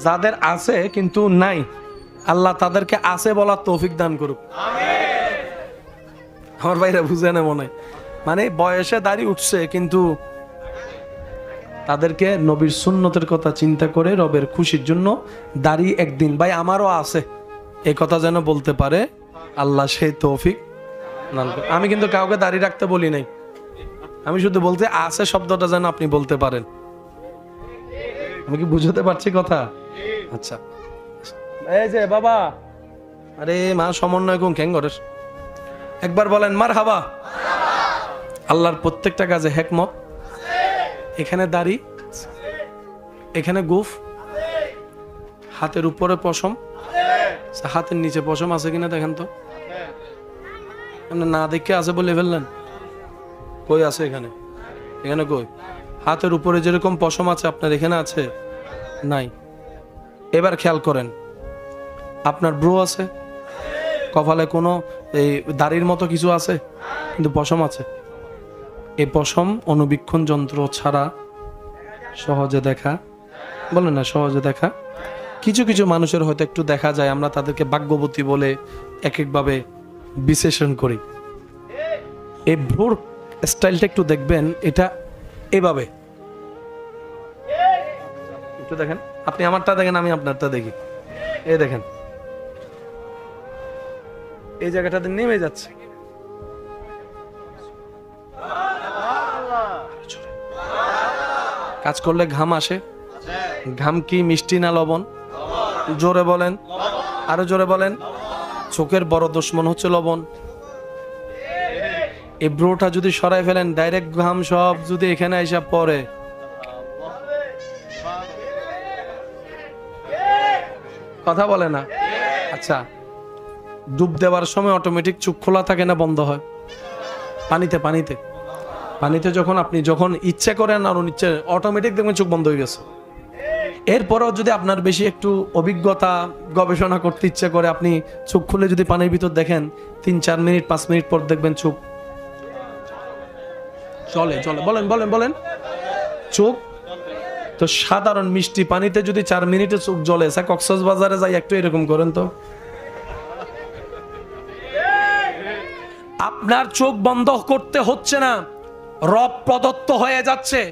Speaker 1: যাদের আছে কিন্তু নাই, আল্লাহ তাদেরকে আছে বলার তৌফিক দান করুক। আমার ভাইরা বুঝে না মনে হয়, মানে বয়সে দাড়ি উঠছে কিন্তু তাদেরকে নবীর সুন্নতের কথা চিন্তা করে রবের খুশির জন্য দাড়ি একদিন ভাই আমারও আছে এই কথা যেন বলতে পারে আল্লাহ সেই তৌফিক দান করুক। আমি কিন্তু কাউকে দাড়ি রাখতে বলি নাই, আমি শুধু বলতে আছে শব্দটা যেন আপনি বলতে পারেন। আমি কি বুঝতে পারছি কথা? আচ্ছা, এই যে বাবা, আরে মা সমন্বয় কোন কেন করিস? একবার বলেন মারহাবা। আল্লাহর প্রত্যেকটা কাজে হিকমত। এখানে দাড়ি, এখানে গোঁফ, হাতের উপরে পশম, হাতের নিচে পশম আছে কিনা দেখেন তো। না দেখে আছে বলে ফেললেন, কই আছে এখানে? এখানে কই? হাতের উপরে যেরকম পশম আছে আপনার এখানে আছে? নাই। এবার খেয়াল করেন, আপনার ব্রু আছে, কপালে কোনো এই দাড়ির মতো কিছু আছে, কিন্তু পশম আছে। এই পশম অনুবীক্ষণ যন্ত্র ছাড়া সহজে দেখা, বলে না সহজে দেখা। কিছু কিছু মানুষের হয়তো একটু দেখা যায়, আমরা তাদেরকে ভাগ্যবতী বলে এক একভাবে বিশ্লেষণ করি। এই ভ্রুর স্টাইলটা একটু দেখবেন, এটা এভাবে একটু দেখেন। আপনি আমারটা দেখেন, আমি আপনারটা দেখি। এই দেখেন, এই জায়গাটাতে নেমে যাচ্ছে। কাজ করলে ঘাম আসে। ঘাম কি মিষ্টি না লবণ? জোরে বলেন, আরো জোরে বলেন। চোখের বড় দুশমন হচ্ছে লবণ। এই ব্রোটা যদি সরাই ফেলেন, ডাইরেক্ট ঘাম সব যদি এখানে এসে পড়ে, কথা বলে না। আচ্ছা, ডুব দেওয়ার সময় অটোমেটিক চোখ খোলা থাকে না বন্ধ হয়? পানিতে পানিতে পানিতে যখন আপনি যখন ইচ্ছে করেন আর অনিচ্ছে, অটোমেটিক দেখবেন চোখ বন্ধ হয়ে গেছে। এরপরও যদি আপনার বেশি একটু অভিজ্ঞতা, গবেষণা করতে ইচ্ছে করে, আপনি চোখ খুলে যদি পানির ভিতর দেখেন, 3-4 মিনিট 5 মিনিট পর দেখবেন চোখ চলে চলে। বলেন বলেন বলেন। চোখ তো সাধারণ মিষ্টি পানিতে যদি 4 মিনিটে চোখ জ্বলে, কক্সবাজারে যাই একটু এরকম করেন তো, আপনার চোখ বন্ধ করতে হচ্ছে না, রব প্রদত্ত হয়ে যাচ্ছে।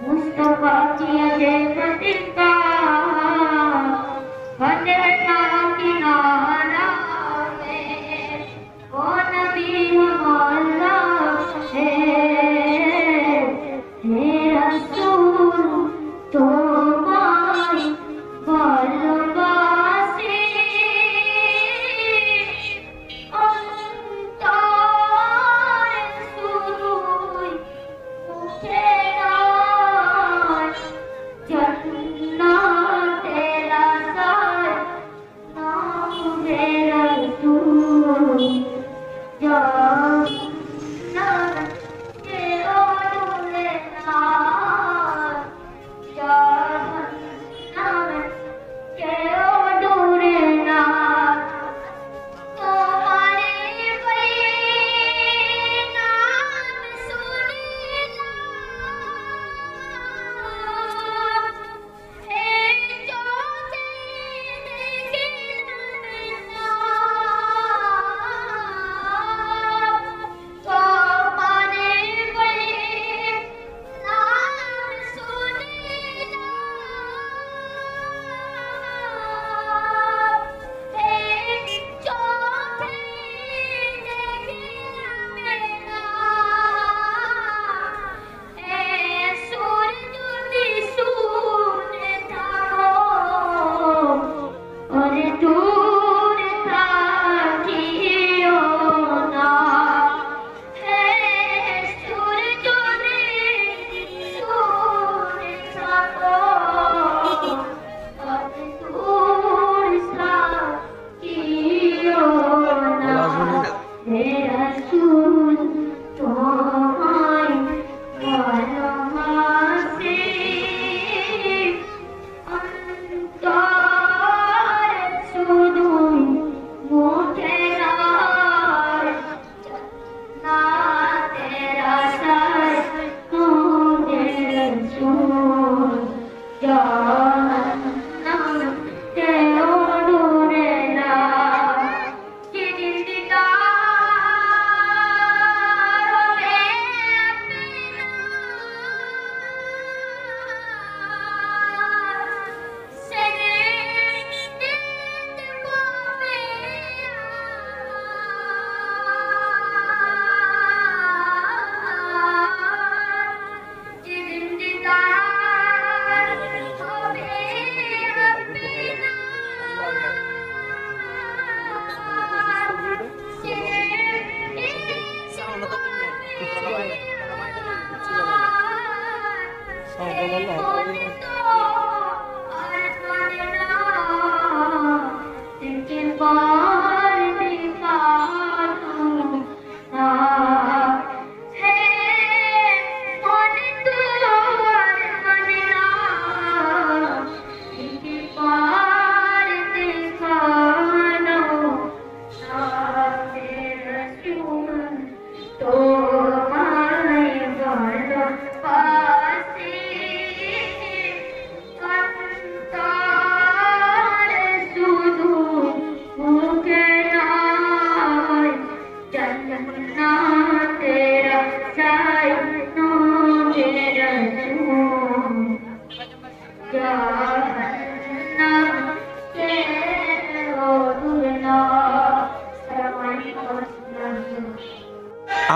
Speaker 2: मुस्तफा की अजय प्रतिष्ठा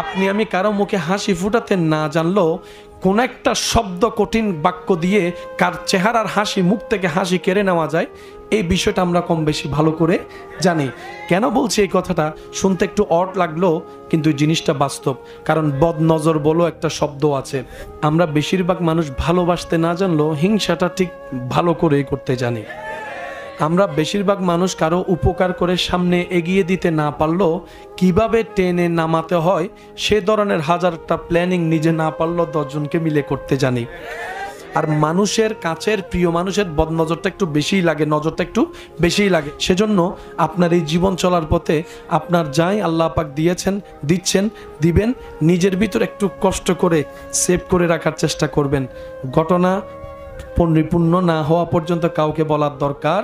Speaker 1: আপনি আমি কারো মুখে হাসি ফুটাতে না জানলেও কোন একটা শব্দ কঠিন বাক্য দিয়ে কার চেহারার হাসি মুখ থেকে হাসি কেড়ে নেওয়া যায়, এই বিষয়টা আমরা কম বেশি ভালো করে জানি। কেন বলছি এই কথাটা? শুনতে একটু অড লাগলেও কিন্তু জিনিসটা বাস্তব। কারণ বদ নজর বলো একটা শব্দ আছে। আমরা বেশিরভাগ মানুষ ভালোবাসতে না জানলেও হিংসাটা ঠিক ভালো করেই করতে জানি। আমরা বেশিরভাগ মানুষ কারো উপকার করে সামনে এগিয়ে দিতে না পারলেও কিভাবে টেনে নামাতে হয় সে ধরনের হাজারটা প্ল্যানিং নিজে না পারলেও 10 জনকে মিলে করতে জানি। আর মানুষের কাছের প্রিয় মানুষের বদনজরটা একটু বেশিই লাগে, নজরটা একটু বেশিই লাগে। সেজন্য আপনার এই জীবন চলার পথে আপনার যাই আল্লাহ পাক দিয়েছেন, দিচ্ছেন, দিবেন, নিজের ভিতর একটু কষ্ট করে সেভ করে রাখার চেষ্টা করবেন। ঘটনা পরিপূর্ণ না হওয়া পর্যন্ত কাউকে বলার দরকার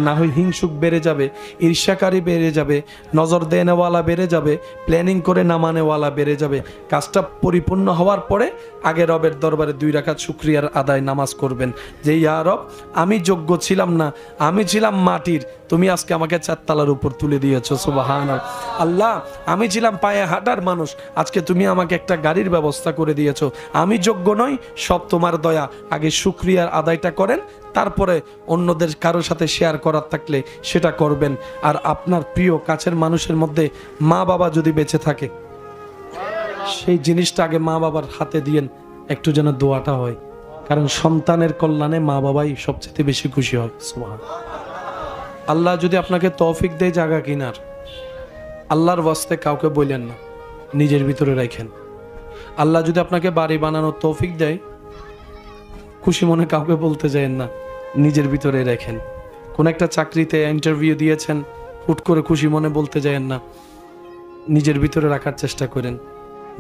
Speaker 1: না, হয় হিংসুক বেড়ে যাবে, ঈর্ষাকারী বেড়ে যাবে, নজর দেনেওয়ালা বেড়ে যাবে, প্ল্যানিং করে না মানেওয়ালা বেড়ে যাবে। কাজটা পরিপূর্ণ হওয়ার পরে আগে রবের দরবারে 2 রাকাত শুকরিয়ার আদায় নামাজ করবেন যে ইয়া রব, আমি যোগ্য ছিলাম না, আমি ছিলাম মাটির, তুমি আজকে আমাকে 4 তলার উপর তুলে দিয়েছো, সুবহানাল্লাহ। আল্লাহ, আমি ছিলাম পায়ে হাঁটার মানুষ, আজকে তুমি আমাকে একটা গাড়ির ব্যবস্থা করে দিয়েছো, আমি যোগ্য নই, সব তোমার দয়া। আগে শুকরিয়ার আদায়টা করেন, তারপরে অন্যদের কারোর সাথে শেয়ার করার থাকলে সেটা করবেন। আর আপনার প্রিয় কাছের মানুষের মধ্যে মা বাবা যদি বেঁচে থাকে, সেই জিনিসটা আগে মা বাবার হাতে দিয়েন, একটু যেন দোয়াটা হয়। কারণ সন্তানের কল্যাণে মা বাবাই সবচেয়ে বেশি খুশি হয়। সুবহানাল্লাহ। আল্লাহ যদি আপনাকে তৌফিক দেয় জায়গা কিনার, আল্লাহর ওয়াস্তে কাউকে বললেন না, নিজের ভিতরে রাখেন। আল্লাহ যদি আপনাকে বাড়ি বানানোর তৌফিক দেয়, খুশি মনে কাউকে বলতে যায়েন না, নিজের ভিতরে রাখেন। কোন একটা চাকরিতে ইন্টারভিউ দিয়েছেন, হুট করে খুশি মনে বলতে যায়েন না, নিজের ভিতরে রাখার চেষ্টা করেন।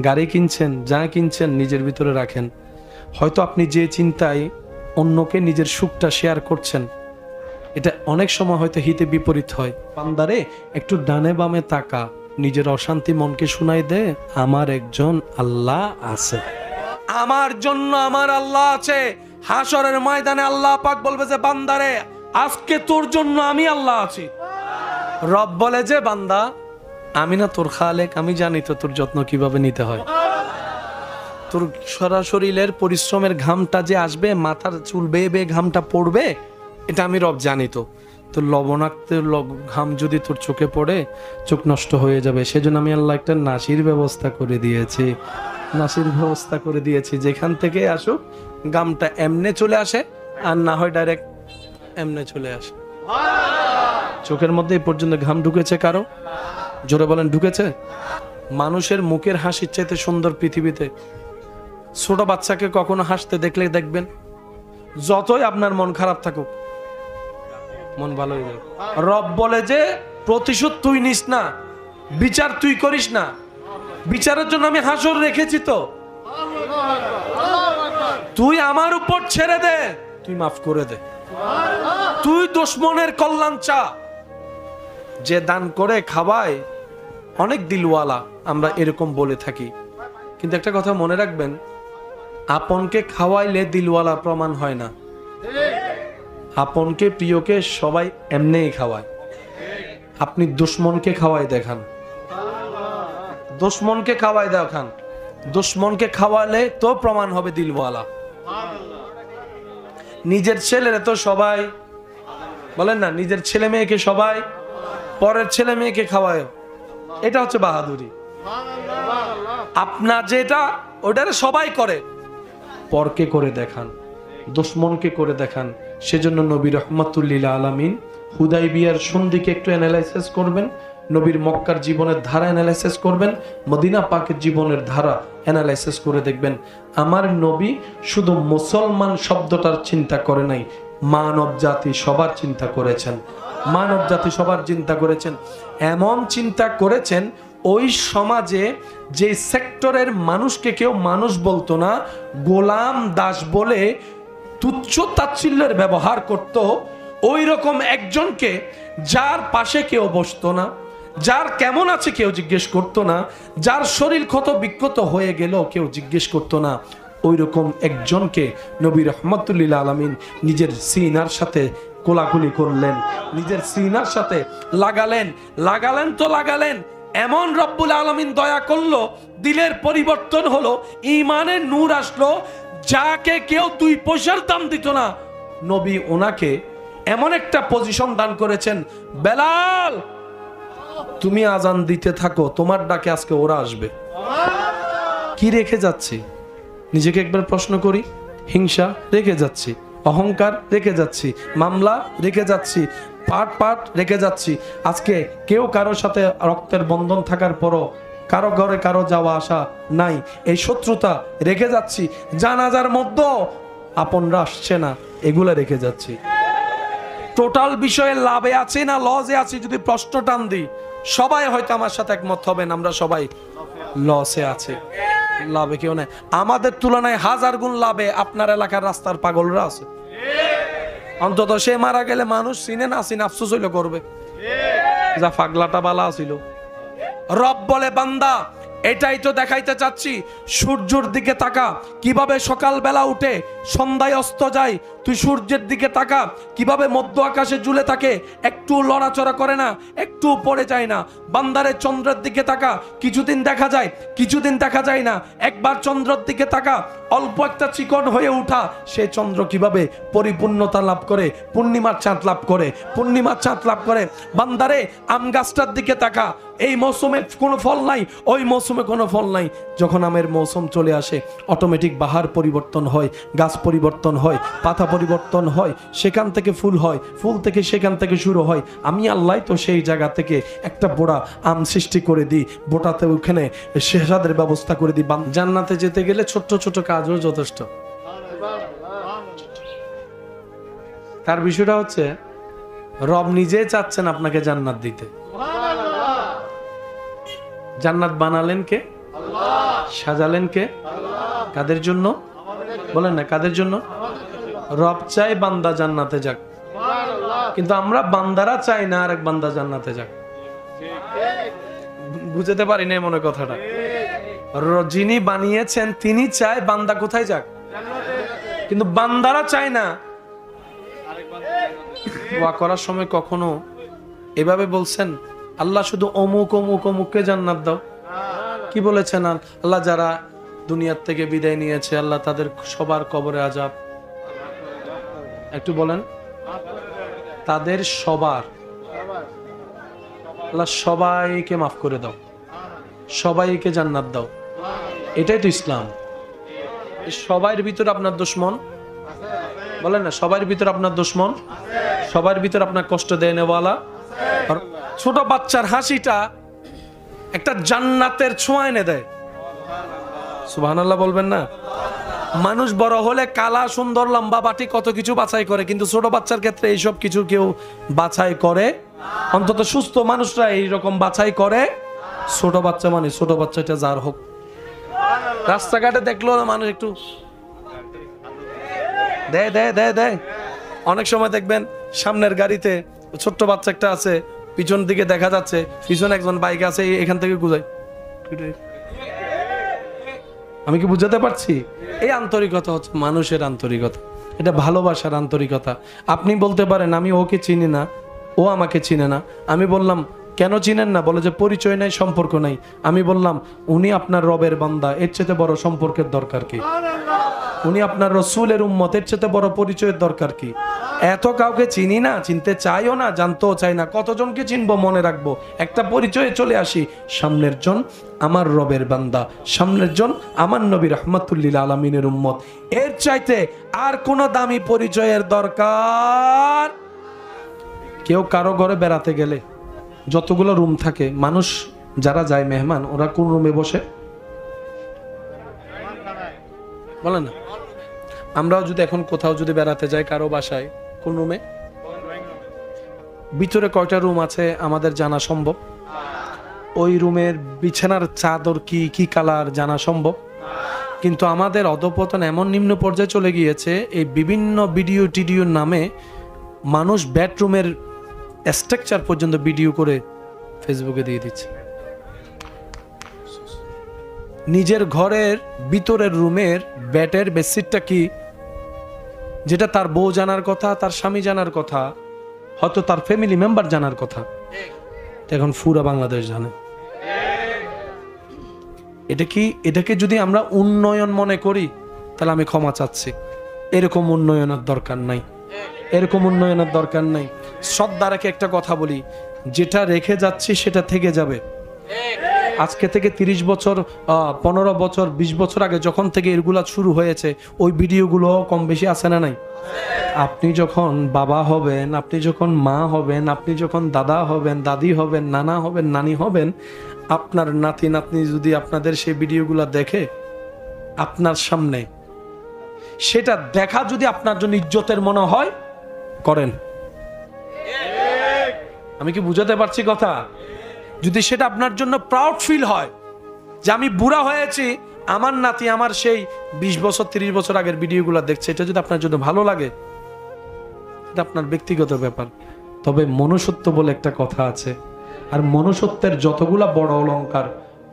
Speaker 1: গাড়ি কিনছেন, যা কিনছেন, নিজের ভিতরে রাখেন। হয়তো আপনি যে চিন্তায় অন্যকে নিজের সুখটা শেয়ার করছেন, এটা অনেক সময় হয়তো হিতে বিপরীত হয়। বান্দারে একটু ডানে বামে তাকা, নিজের অশান্তি মনকে শুনাই দে, আমার একজন আল্লাহ আছে, আমার জন্য আমার আল্লাহ আছে। হাসরের ময়দানে আল্লাহ পাক বলবে যে বান্দারে, আজকে তোর জন্য আমি আল্লাহ আছি। রব বলে যে বান্দা, আমি না তোর খালেক, আমি জানি তো তোর যত্ন কিভাবে নিতে হয়। তোর সারা শরীরের পরিশ্রমের ঘামটা যে আসবে, মাথার চুল বেয়ে বেয়ে ঘামটা পড়বে, এটা আমি রব জানি। তো তোর লবণাক্ত ঘাম যদি তোর চোখে পড়ে, চোখ নষ্ট হয়ে যাবে। সেজন্য আমি আল্লাহ একটা নাসির ব্যবস্থা করে দিয়েছি, নাসির ব্যবস্থা করে দিয়েছি, যেখান থেকে আসুক ঘামটা এমনে চলে আসে, আর না হয় ডাইরেক্ট এমনে চলে আসে। চোখের মধ্যে এই পর্যন্ত ঘাম ঢুকেছে কারো? জোরে বলেন, ঢুকেছে? মানুষের মুখের হাসির চাইতে সুন্দর পৃথিবীতে ছোট বাচ্চাকে কখনো হাসতে দেখলে দেখবেন, যতই আপনার মন খারাপ থাকুক, মন ভালো হয়ে যাবে। রব বলে যে প্রতিশোধ তুই নিস না, বিচার তুই করিস না, বিচারের জন্য আমি হাসর রেখেছি, তো তুই আমার উপর ছেড়ে দে, তুই মাফ করে দে, তুই দুশমনের কল্যাণ চা। যে দান করে খাওয়ায় অনেক দিলওয়ালা, আমরা এরকম বলে থাকি। কিন্তু একটা কথা মনে রাখবেন, আপনকে খাওয়াইলে দিলওয়ালা প্রমাণ হয় না। আপনকে প্রিয়কে সবাই এমনিই খাওয়ায়। আপনি দুশমনকে খাওয়াই দেখান, দুশমনকে খাওয়াই দেখান, দুশমনকে খাওয়ালে তো প্রমাণ হবে দিলওয়ালা। নিজের ছেলেরা তো সবাই বলেন না, নিজের ছেলে মেয়েকে সবাই পরের ছেলে মেয়েকে খাওয়ায়, এটা হচ্ছে বাহাদুরি। আপনার যেটা ওটারে সবাই করে, পরকে করে দেখান, দুশমনকে করে দেখান। সেজন্য নবী রহমাতুল্লিল আলামিন হুদাইবিয়ার সন্ধিকে একটু অ্যানালাইসিস করবেন, নবীর মক্কার জীবনের ধারা অ্যানালাইসিস করবেন, মদিনা পাকের জীবনের ধারা অ্যানালাইসিস করে দেখবেন, আমার নবী শুধু মুসলমান শব্দটার চিন্তা করে নাই, মানব জাতি সবার চিন্তা করেছেন। মানব জাতি সবার চিন্তা করেছেন, এমন চিন্তা করেছেন ওই সমাজে যে সেক্টরের মানুষকে কেউ মানুষ বলতো না, গোলাম দাস বলে তুচ্ছ তাচ্ছিল্যের ব্যবহার করত, ওই রকম একজনকে যার পাশে কেউ বসতো না, যার কেমন আছে কেউ জিজ্ঞেস করতো না, যার শরীর ক্ষত বিক্ষত হয়ে গেল কেউ জিজ্ঞেস করতো না, ওই রকম একজনকে নবী রহমতুল্লিল আলামিন নিজের সিনার সাথে কোলাকুলি করলেন, নিজের সিনার সাথে লাগালেন। লাগালেন তো লাগালেন, এমন রব্বুল আলামিন দয়া করলো, দিলের পরিবর্তন হলো, ঈমানের নূর আসলো। যাকে কেউ 2 পয়সার দাম দিত না, নবী ওনাকে এমন একটা পজিশন দান করেছেন, বেলাল তুমি আজান দিতে থাকো, তোমার ডাকে আজকে ওরা আসবে। কি রেখে যাচ্ছি? নিজেকে একবার প্রশ্ন করি। হিংসা রেখে যাচ্ছি, অহংকার রেখে যাচ্ছি, মামলা রেখে যাচ্ছি, পাট রেখে যাচ্ছি। আজকে কেউ কারোর সাথে রক্তের বন্ধন থাকার পরও কারো ঘরে কারো যাওয়া আসা নাই, এই শত্রুতা রেখে যাচ্ছি। জানাজার মধ্যে আপনরা আসছে না, এগুলা রেখে যাচ্ছি। টোটাল বিষয়ে লাভে আছি না লসে আছি যদি প্রশ্ন টান দিই, সবাই হয়তো আমার সাথে একমত হবেন, আমরা সবাই লসে আছে, লাভে কেউ নাই। আমাদের তুলনায় 1000 গুণ লাভে আপনার এলাকার রাস্তার পাগলরা আছে। অন্তত সে মারা গেলে মানুষ চিনে না চিনে আফসোস হইলে করবে, যা পাগলাটা বালা ছিল। রব বলে, বান্দা এটাই তো দেখাইতে চাচ্ছি, সূর্যের দিকে তাকা, কিভাবে সকালবেলা উঠে সন্ধ্যায় অস্ত যায়। তুই সূর্যের দিকে তাকা, কিভাবে মধ্য আকাশে ঝুলে থাকে, একটু লড়াচড়া করে না, একটু পড়ে যায় না। বান্দারে চন্দ্রের দিকে তাকা, কিছুদিন দেখা যায়, কিছুদিন দেখা যায় না। একবার চন্দ্রের দিকে তাকা, অল্প একটা চিকন হয়ে উঠা সে চন্দ্র কিভাবে পরিপূর্ণতা লাভ করে, পূর্ণিমার চাঁদ লাভ করে, পূর্ণিমার চাঁদ লাভ করে। বান্দারে আম গাছটার দিকে তাকা, এই মৌসুমে কোনো ফল নাই, ওই মৌসুমে কোনো ফল নাই। যখন আমের মৌসুম চলে আসে, অটোমেটিক বাহার পরিবর্তন হয়, গাছ পরিবর্তন হয়, পাতা পরিবর্তন হয়, সেখান থেকে ফুল হয়, ফুল থেকে সেখান থেকে শুরু হয়। আমি আল্লাহ তো সেই জায়গা থেকে একটা বোড়া আম সৃষ্টি করে দিই, বোটাতে ওখানে শেষাদের ব্যবস্থা করে দিই। জান্নাতে যেতে গেলে ছোট্ট ছোট কাজও যথেষ্ট। তার বিষয়টা হচ্ছে রব নিজে চাচ্ছেন আপনাকে জান্নাত দিতে। জান্নাত বানালেন কে? সাজালেন কে? কাদের জন্য বলেন না, কাদের জন্য? রব চাই বান্দা জান্নাতে যাক, কিন্তু আমরা বান্দারা চাই না আরেক বান্দা জান্নাতে যাক। বুঝতে পারি না মনে কথাটা। যিনি বানিয়েছেন তিনি চায় বান্দা কোথায় যাক, কিন্তু বান্দারা চায় না। দোয়া করার সময় কখনো এভাবে বলছেন, আল্লাহ শুধু অমুক অমুক অমুককে জান্নাত দাও? কি বলেছেন আল্লাহ? যারা দুনিয়ার থেকে বিদায় নিয়েছে, আল্লাহ তাদের সবার কবরে আযাব, একটু বলেন, তাদের সবার, আল্লাহ সবাইকে মাফ করে দাও, সবাইকে জান্নাত দাও। এটাই তো ইসলাম। সবার ভিতরে আপনার দুশমন, বলেন না, সবার ভিতরে আপনার দুশমন, সবার ভিতরে আপনার কষ্ট দেয় নেওয়ালা। ছোট বাচ্চার হাসিটা একটা জান্নাতের ছোঁয়া এনে দেয়। সুবহানাল্লাহ বলবেন না? মানুষ বড় হলে কালা সুন্দর লম্বা বাটি কত কিছু বাছাই করে, কিন্তু ছোট বাচ্চার ক্ষেত্রে এইসব কিছু কেউ বাছাই করে? অন্তত সুস্থ মানুষরা এইরকম বাছাই করে। ছোট বাচ্চা মানে ছোট বাচ্চাটা যার হোক, রাস্তাঘাটে দেখলো না মানুষ একটু দেয় দেয় দেয় দেয়। অনেক সময় দেখবেন সামনের গাড়িতে ছোট্ট বাচ্চা একটা আছে, পিছন দিকে দেখা যাচ্ছে পিছনে একজন বাইক আছে, এখান থেকে গুজাই। আমি কি বুঝাতে পারছি? এই আন্তরিকতা হচ্ছে মানুষের আন্তরিকতা, এটা ভালোবাসার আন্তরিকতা। আপনি বলতে পারেন আমি ওকে চিনি না, ও আমাকে চিনে না। আমি বললাম কেন চিনেন না? বলে যে পরিচয় নাই, সম্পর্ক নাই। আমি বললাম উনি আপনার রবের বান্দা, এর চেয়ে বড় সম্পর্কের দরকার কি? উনি আপনার রসুলের উম্মত, এর চেয়ে বড় পরিচয়ের দরকার কি? এত কাউকে চিনি না, চিনতে চাইও না, জানতেও চাই না। কতজনকে চিনবো, মনে রাখবো? একটা পরিচয়ে চলে আসি, সামনের জন আমার রবের বান্দা, সামনের জন আমার নবী রাহমাতুল্লিল আলামিনের উম্মত। এর চাইতে আর কোন দামি পরিচয়ের দরকার? কেউ কারো ঘরে বেড়াতে গেলে যতগুলো রুম থাকে, মানুষ যারা যায় মেহমান, ওরা কোন রুমে বসে বলে না? আমরাও যদি এখন কোথাও যদি বেড়াতে যাই কারো বাসায়, কোন রুমে? ভিতরে কয়টা রুম আছে আমাদের জানা সম্ভব? ওই রুমের বিছানার চাদর কি কি কালার জানা সম্ভব? কিন্তু আমাদের অধঃপতন এমন নিম্ন পর্যায়ে চলে গিয়েছে, এই বিভিন্ন ভিডিও টিডিওর নামে মানুষ বেডরুমের স্ট্রাকচার পর্যন্ত ভিডিও করে ফেসবুকে দিয়ে দিচ্ছে। নিজের ঘরের ভিতরের রুমের বেডের বেডশিটটা কি, যেটা তার বউ জানার কথা, তার স্বামী জানার কথা, হয়তো তার ফ্যামিলি মেম্বার জানার কথা, এখন পুরা বাংলাদেশ জানে। এটাকে যদি আমরা উন্নয়ন মনে করি, তাহলে আমি ক্ষমা চাচ্ছি। এরকম উন্নয়নের দরকার নাই, এরকম উন্নয়নের দরকার নাই। শ্রদ্ধা রেখে একটা কথা বলি, যেটা রেখে যাচ্ছি সেটা থেকে যাবে। আজকে থেকে 30 বছর 15 বছর 20 বছর আগে যখন থেকে এগুলা শুরু হয়েছে, ওই ভিডিওগুলো কম বেশি আছে না নাই? আপনি যখন বাবা হবেন, আপনি যখন মা হবেন, আপনি যখন দাদা হবেন, দাদি হবেন, নানা হবেন, নানি হবেন, আপনার নাতি নাতনি যদি আপনাদের সেই ভিডিওগুলো দেখে আপনার সামনে, সেটা দেখা যদি আপনার জন্য ইজ্জতের মনে হয়, করেন। আমি কি বুঝাতে পারছি কথা? যদি সেটা আপনার জন্য প্রাউড ফিল হয় যে আমি বুড়া হয়েছি, আমার নাতি আমার সেই 20 বছর 30 বছর আগের ভিডিওগুলো দেখছে, এটা যদি আপনার জন্য ভালো লাগে, এটা আপনার ব্যক্তিগত ব্যাপার। তবে মনুষ্যত্ব বলে একটা কথা আছে, আর মনুষ্যত্বের যতগুলা বড় অলংকার,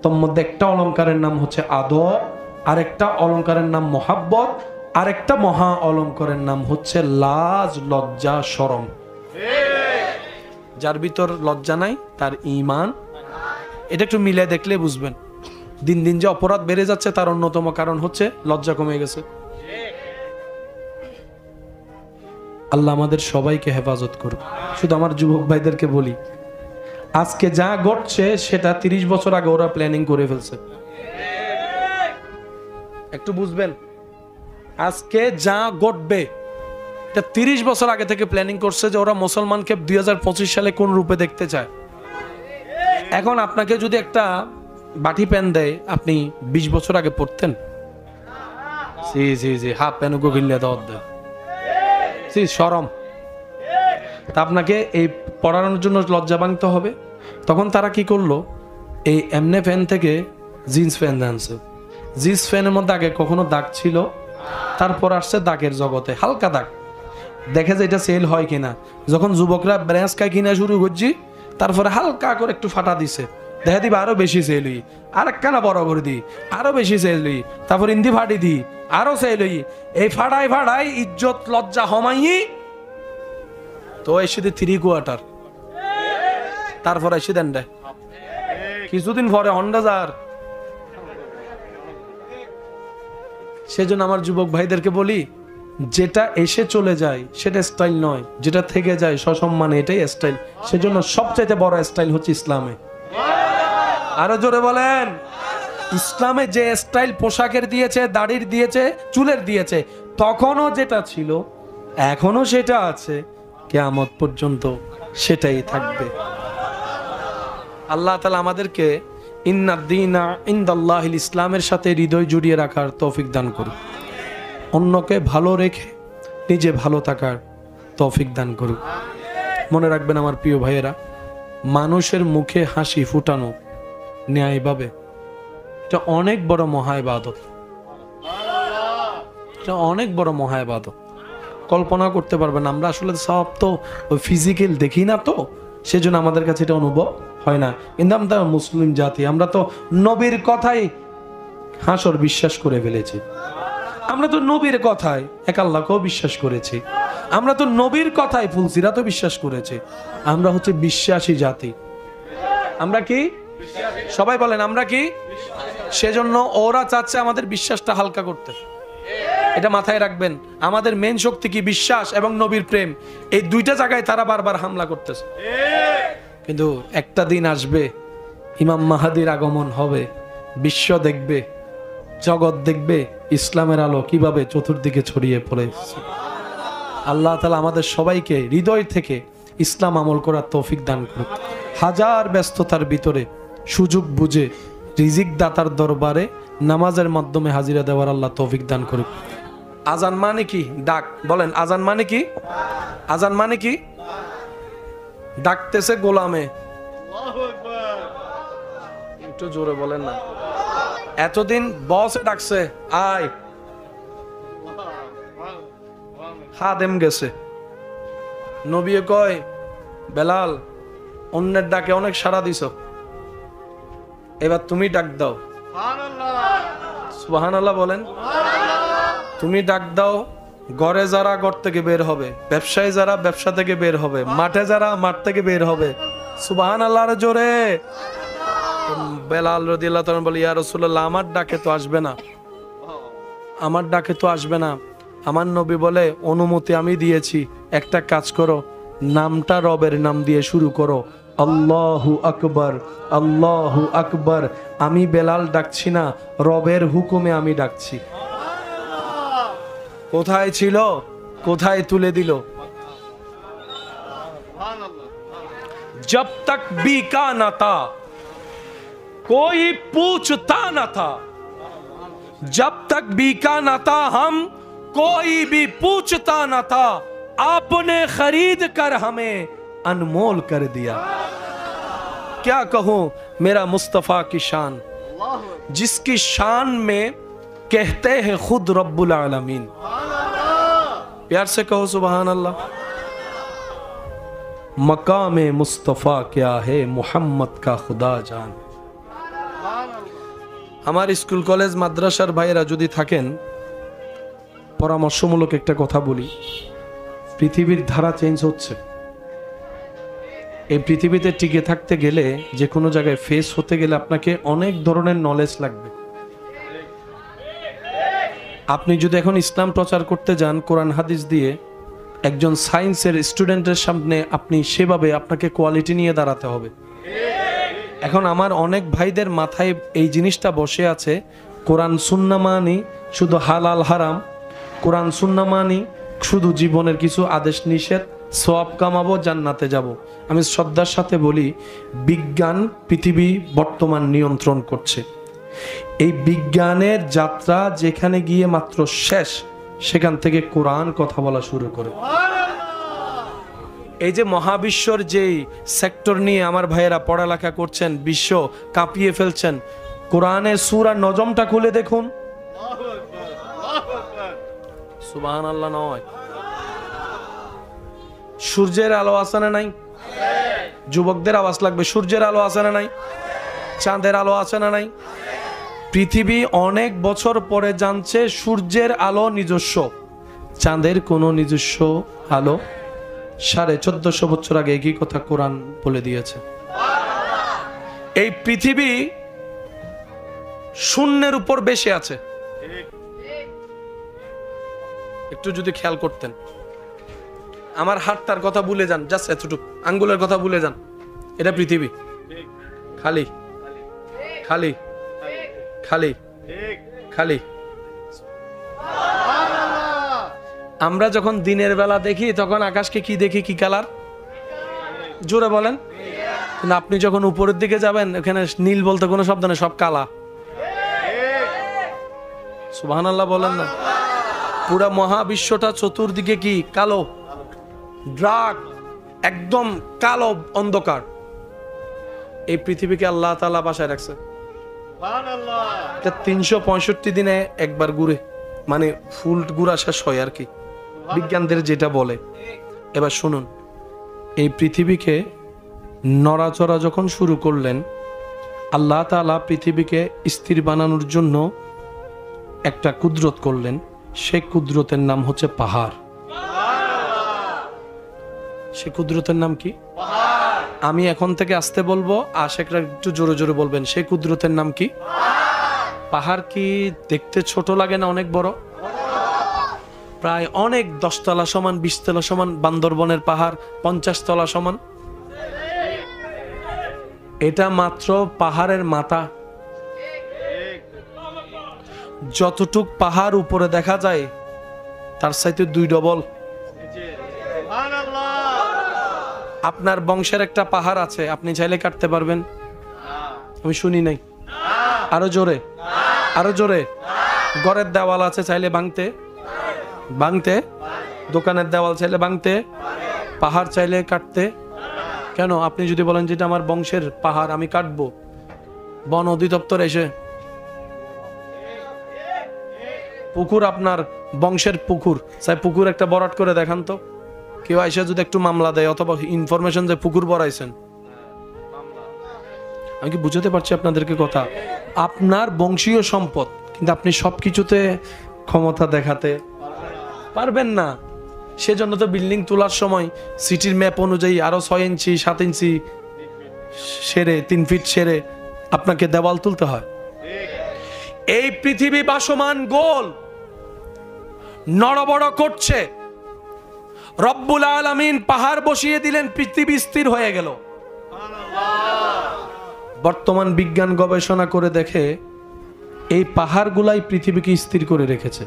Speaker 1: তোর মধ্যে একটা অলংকারের নাম হচ্ছে আদব, আর একটা অলংকারের নাম মহাব্বত, আর একটা মহা অলংকারের নাম হচ্ছে লাজ, লজ্জা, শরম। যার ভিতর লজ্জা নাই তার ঈমান, এটা একটু মিলে দেখলে বুঝবেন। দিন দিন যে অপরাধ বেড়ে যাচ্ছে তার অন্যতম কারণ হচ্ছে লজ্জা কমে গেছে। আল্লাহ আমাদের সবাইকে হেফাজত করুক। শুধু আমার যুবক ভাইদেরকে বলি, আজকে যা ঘটছে সেটা 30 বছর আগে ওরা প্ল্যানিং করে ফেলছে। একটু বুঝবেন, আজকে যা ঘটবে এটা 30 বছর আগে থেকে প্ল্যানিং করছে, যে ওরা মুসলমানকে 2025 সালে কোন রূপে দেখতে চায়। এখন আপনাকে যদি একটা বাটি প্যান দেয়, আপনি 20 বছর আগে পড়তেন? জি জি জি, হাফ প্যান গিল্লে দেওয়া দেয়, শরম। তা আপনাকে এই পড়ানোর জন্য লজ্জা ভাঙতে হবে। তখন তারা কি করলো, এই এমনে ফ্যান থেকে জিন্স ফ্যান আনছে। জিন্স ফ্যানের মধ্যে আগে কখনো দাগ ছিল, তারপর আসছে দাগের জগতে হালকা দাগ, দেখে যে এটা সেল হয় কিনা। যখন যুবকরা ব্রাঞ্চ খায় কিনা শুরু করছি, তারপরে হালকা করে একটু ফাটা দিছে, দেখা দিবা আরো বেশি সেল হই, আর একখানা বড় করে দিই, আরো বেশি সেল হই, তারপর ইন্দি ফাটি দিই, আরো সেল হই। এই ফাটাই ফাটাই ইজ্জত লজ্জা হমাই তো এসে দিই 3/4, তারপর এসে দেন দেয় কিছুদিন পরে হন্ডাজার। সেজন্য আমার যুবক ভাইদেরকে বলি, যেটা এসে চলে যায় সেটা স্টাইল নয়, যেটা থেকে যায় সসম্মানে এটাই স্টাইল। সেজন্য সবচাইতে বড় স্টাইল হচ্ছে ইসলামে। আরো জোরে বলেন, ইসলামে যে স্টাইল পোশাকের দিয়েছে, দাড়ির দিয়েছে, চুলের দিয়েছে, তখনও যেটা ছিল এখনো সেটা আছে, কিয়ামত পর্যন্ত সেটাই থাকবে। আল্লাহ তাআলা আমাদেরকে ইন্নাদ-দীনা ইনদাল্লাহিল ইসলামের সাথে হৃদয় জুড়িয়ে রাখার তৌফিক দান করুন, অন্যকে ভালো রেখে নিজে ভালো থাকার তৌফিক দান করুন। মনে রাখবেন আমার প্রিয় ভাইয়েরা, মানুষের মুখে হাসি ফুটানো ন্যায়ভাবে, এটা অনেক বড় মহা ইবাদত, এটা অনেক বড় মহা ইবাদত। কল্পনা করতে পারবেন, আমরা আসলে সব তো ফিজিক্যাল দেখি না, তো সেজন্য আমাদের কাছে এটা অনুভব হয় না। কিন্তু আমরা মুসলিম জাতি, আমরা তো নবীর কথাই হাসর বিশ্বাস করে ফেলেছি, আমরা তো নবীর কথায় এক আল্লাহকেও বিশ্বাস করেছি, আমরা তো নবীর কথায় ফুলসিরাতও বিশ্বাস করেছি। আমরা হচ্ছে বিশ্বাসী জাতি। আমরা কি? সবাই বলেন আমরা কি? সেজন্য ওরা চাচ্ছে আমাদের বিশ্বাসটা হালকা করতে। এটা মাথায় রাখবেন, আমাদের মেন শক্তি কি? বিশ্বাস এবং নবীর প্রেম। এই দুইটা জায়গায় তারা বারবার হামলা করতেছে। কিন্তু একটা দিন আসবে, ইমাম মাহাদির আগমন হবে, বিশ্ব দেখবে, জগৎ দেখবে ইসলামের আলো কিভাবে চতুর্দিকে ছড়িয়ে পড়েছে। আল্লাহ তাআলা আমাদের সবাইকে হৃদয় থেকে ইসলাম আমল করার তৌফিক দান করুক। হাজার ব্যস্ততার ভিতরে সুযোগ বুঝে রিজিক দাতার দরবারে নামাজের মাধ্যমে হাজিরা দেওয়ার আল্লাহ তৌফিক দান করুক। আজান মানে কি? ডাক। বলেন আজান মানে কি? আজান মানে কি? ডাকতেছে গোলামে। একটু জোরে বলেন না। এতদিন বসে ডাকছে, আয়, খাদেম গেছে। নবী কয়, বেলাল অন্যের ডাকে অনেক সাড়া দিছ, এবার তুমি ডাক দাও। সুবহানাল্লাহ বলেন। তুমি ডাক দাও, ঘরে যারা ঘর থেকে বের হবে, ব্যবসায়ী যারা ব্যবসা থেকে বের হবে, মাঠে যারা মাঠ থেকে বের হবে। সুবহানাল্লাহর জোরে। বেলাল রাদিয়াল্লাহু তাআলা বলে, ইয়া রাসূলুল্লাহ, আমার ডাকে তো আসবে না, আমার ডাকে তো আসবে না। আমার নবী বলে, অনুমতি আমি দিয়েছি, একটা কাজ করো, নামটা রবের নাম দিয়ে শুরু করো, আল্লাহু আকবার, আল্লাহু আকবার। আমি বেলাল ডাকছি না, রবের হুকুমে আমি ডাকছি। কোথায় ছিল, কোথায় তুলে দিল। जब तक बीका न था कोई पूछता न था, जब तक बीका न था हम कोई भी पूछता न था, आपने खरीद कर हमें अनमोल कर दिया। क्या कहूं मेरा मुस्तफा की शान, जिसकी शान में कहते हैं खुद रब्बुल आलमीन। प्यार से कहो सुभान अल्लाह। मकामे मुस्तफ़ा क्या है मोहम्मद का खुदा जान। আমার স্কুল কলেজ মাদ্রাসার ভাইরা যদি থাকেন, পরামর্শমূলক একটা কথা বলি। পৃথিবীর ধারা চেঞ্জ হচ্ছে। এই পৃথিবীতে টিকে থাকতে গেলে, যে কোনো জায়গায় ফেস হতে গেলে আপনাকে অনেক ধরনের নলেজ লাগবে। আপনি যদি এখন ইসলাম প্রচার করতে যান কোরআন হাদিস দিয়ে, একজন সায়েন্সের স্টুডেন্টের সামনে আপনি সেভাবে আপনাকে কোয়ালিটি নিয়ে দাঁড়াতে হবে। এখন আমার অনেক ভাইদের মাথায় এই জিনিসটা বসে আছে, কোরআন সুন্নাহ মানি শুধু হালাল হারাম, কোরআন সুন্নাহ মানি শুধু জীবনের কিছু আদেশ নিষেধ, সওয়াব কামাবো, জান্নাতে যাব। আমি শ্রদ্ধার সাথে বলি, বিজ্ঞান পৃথিবী বর্তমান নিয়ন্ত্রণ করছে। এই বিজ্ঞানের যাত্রা যেখানে গিয়ে মাত্র শেষ, সেখান থেকে কোরআন কথা বলা শুরু করে। এই যে মহাবিশ্বর যেই সেক্টর নিয়ে আমার ভাইয়েরা পড়ালেখা করছেন, বিশ্ব কাঁপিয়ে ফেলছেন, কোরআনের সূরা নজমটা খুলে দেখুন। সুবহানাল্লাহ নয়, সূর্যের আলো আছে না নাই? যুবকদের আওয়াজ লাগবে। সূর্যের আলো আছে না নাই? চাঁদের আলো আছে না নাই? পৃথিবী অনেক বছর পরে জানছে সূর্যের আলো নিজস্ব, চাঁদের কোনো নিজস্ব আলো। 1450 বছর আগে একই কথা কোরআন বলে দিয়েছে। এই পৃথিবী শূন্যের উপর বেশি আছে। একটু যদি খেয়াল করতেন, আমার হাতটার কথা ভুলে যান, জাস্ট এতটুকু আঙ্গুলের কথা ভুলে যান, এটা পৃথিবী খালি খালি খালি খালি। আমরা যখন দিনের বেলা দেখি তখন আকাশকে কি দেখি, কি কালার? জোরে বলেন। কিন্তু আপনি যখন উপরের দিকে যাবেন, ওখানে নীল বলতে কোনো শব্দ নেই, সব কালা। সুবহানাল্লাহ বলেন না। পুরা মহাবিশ্বটা চতুর্দিকে কি কালো, ড্রাক, একদম কালো অন্ধকার। এই পৃথিবীকে আল্লাহ তাআলা বাসায় রাখছে। 365 দিনে একবার ঘুরে, মানে ফুল ঘুরা শেষ হয় আর কি, বিজ্ঞানদের যেটা বলে। এবার শুনুন, এই পৃথিবীকে নড়াচড়া যখন শুরু করলেন, আল্লাহ তাআলা পৃথিবীকে স্থির বানানোর জন্য একটা কুদরত করলেন। সেই কুদরতের নাম হচ্ছে পাহাড়। সে কুদরতের নাম কি? আমি এখন থেকে আসতে বলবো, আশেকরা একটু জোরে জোরে বলবেন। সেই কুদরতের নাম কি? পাহাড়। কি দেখতে ছোট লাগে না অনেক বড়? প্রায় অনেক 10 তলা সমান, 20 তলা সমান। বান্দরবনের পাহাড় 50 তলা সমান। এটা মাত্র পাহাড়ের মাথা। যতটুক পাহাড় উপরে দেখা যায় তার চাইতে 2 ডবল। আপনার বংশের একটা পাহাড় আছে, আপনি চাইলে কাটতে পারবেন? আমি শুনি নাই। আরো জোরে, আরো জোরে। ঘরের দেওয়াল আছে, চাইলে ভাঙতে ভাঙতে। দোকানের দেওয়াল চাইলে ভাঙতে, পাহাড় চাইলে কাটতে। কেন? আপনি যদি বলেন যেটা আমার বংশের পাহাড়, আমি কাটবো, বন অধিদপ্তর এসে পুকুর, আপনার বংশের পুকুর, চাই পুকুর একটা বরাট করে দেখান তো। কেউ এসে যদি একটু মামলা দেয় অথবা ইনফরমেশন যে পুকুর বড়াইছেন, আমি কি বুঝাতে পারছি আপনাদেরকে কথা? আপনার বংশীয় সম্পদ, কিন্তু আপনি সবকিছুতে ক্ষমতা দেখাতে পারবেন না। সেজন্য তো বিল্ডিং তোলার সময় সিটির ম্যাপ অনুযায়ী আরো 6 ইঞ্চি 7 ইঞ্চি সেরে, 3 ফিট সেরে আপনাকে দেওয়াল তুলতে হয়। এই পৃথিবী ভাসমান গোল, নড়বড় করছে। রব্বুল আলামিন পাহাড় বসিয়ে দিলেন, পৃথিবী স্থির হয়ে গেল। বর্তমান বিজ্ঞান গবেষণা করে দেখে এই পাহাড়গুলাই পৃথিবীকে স্থির করে রেখেছে।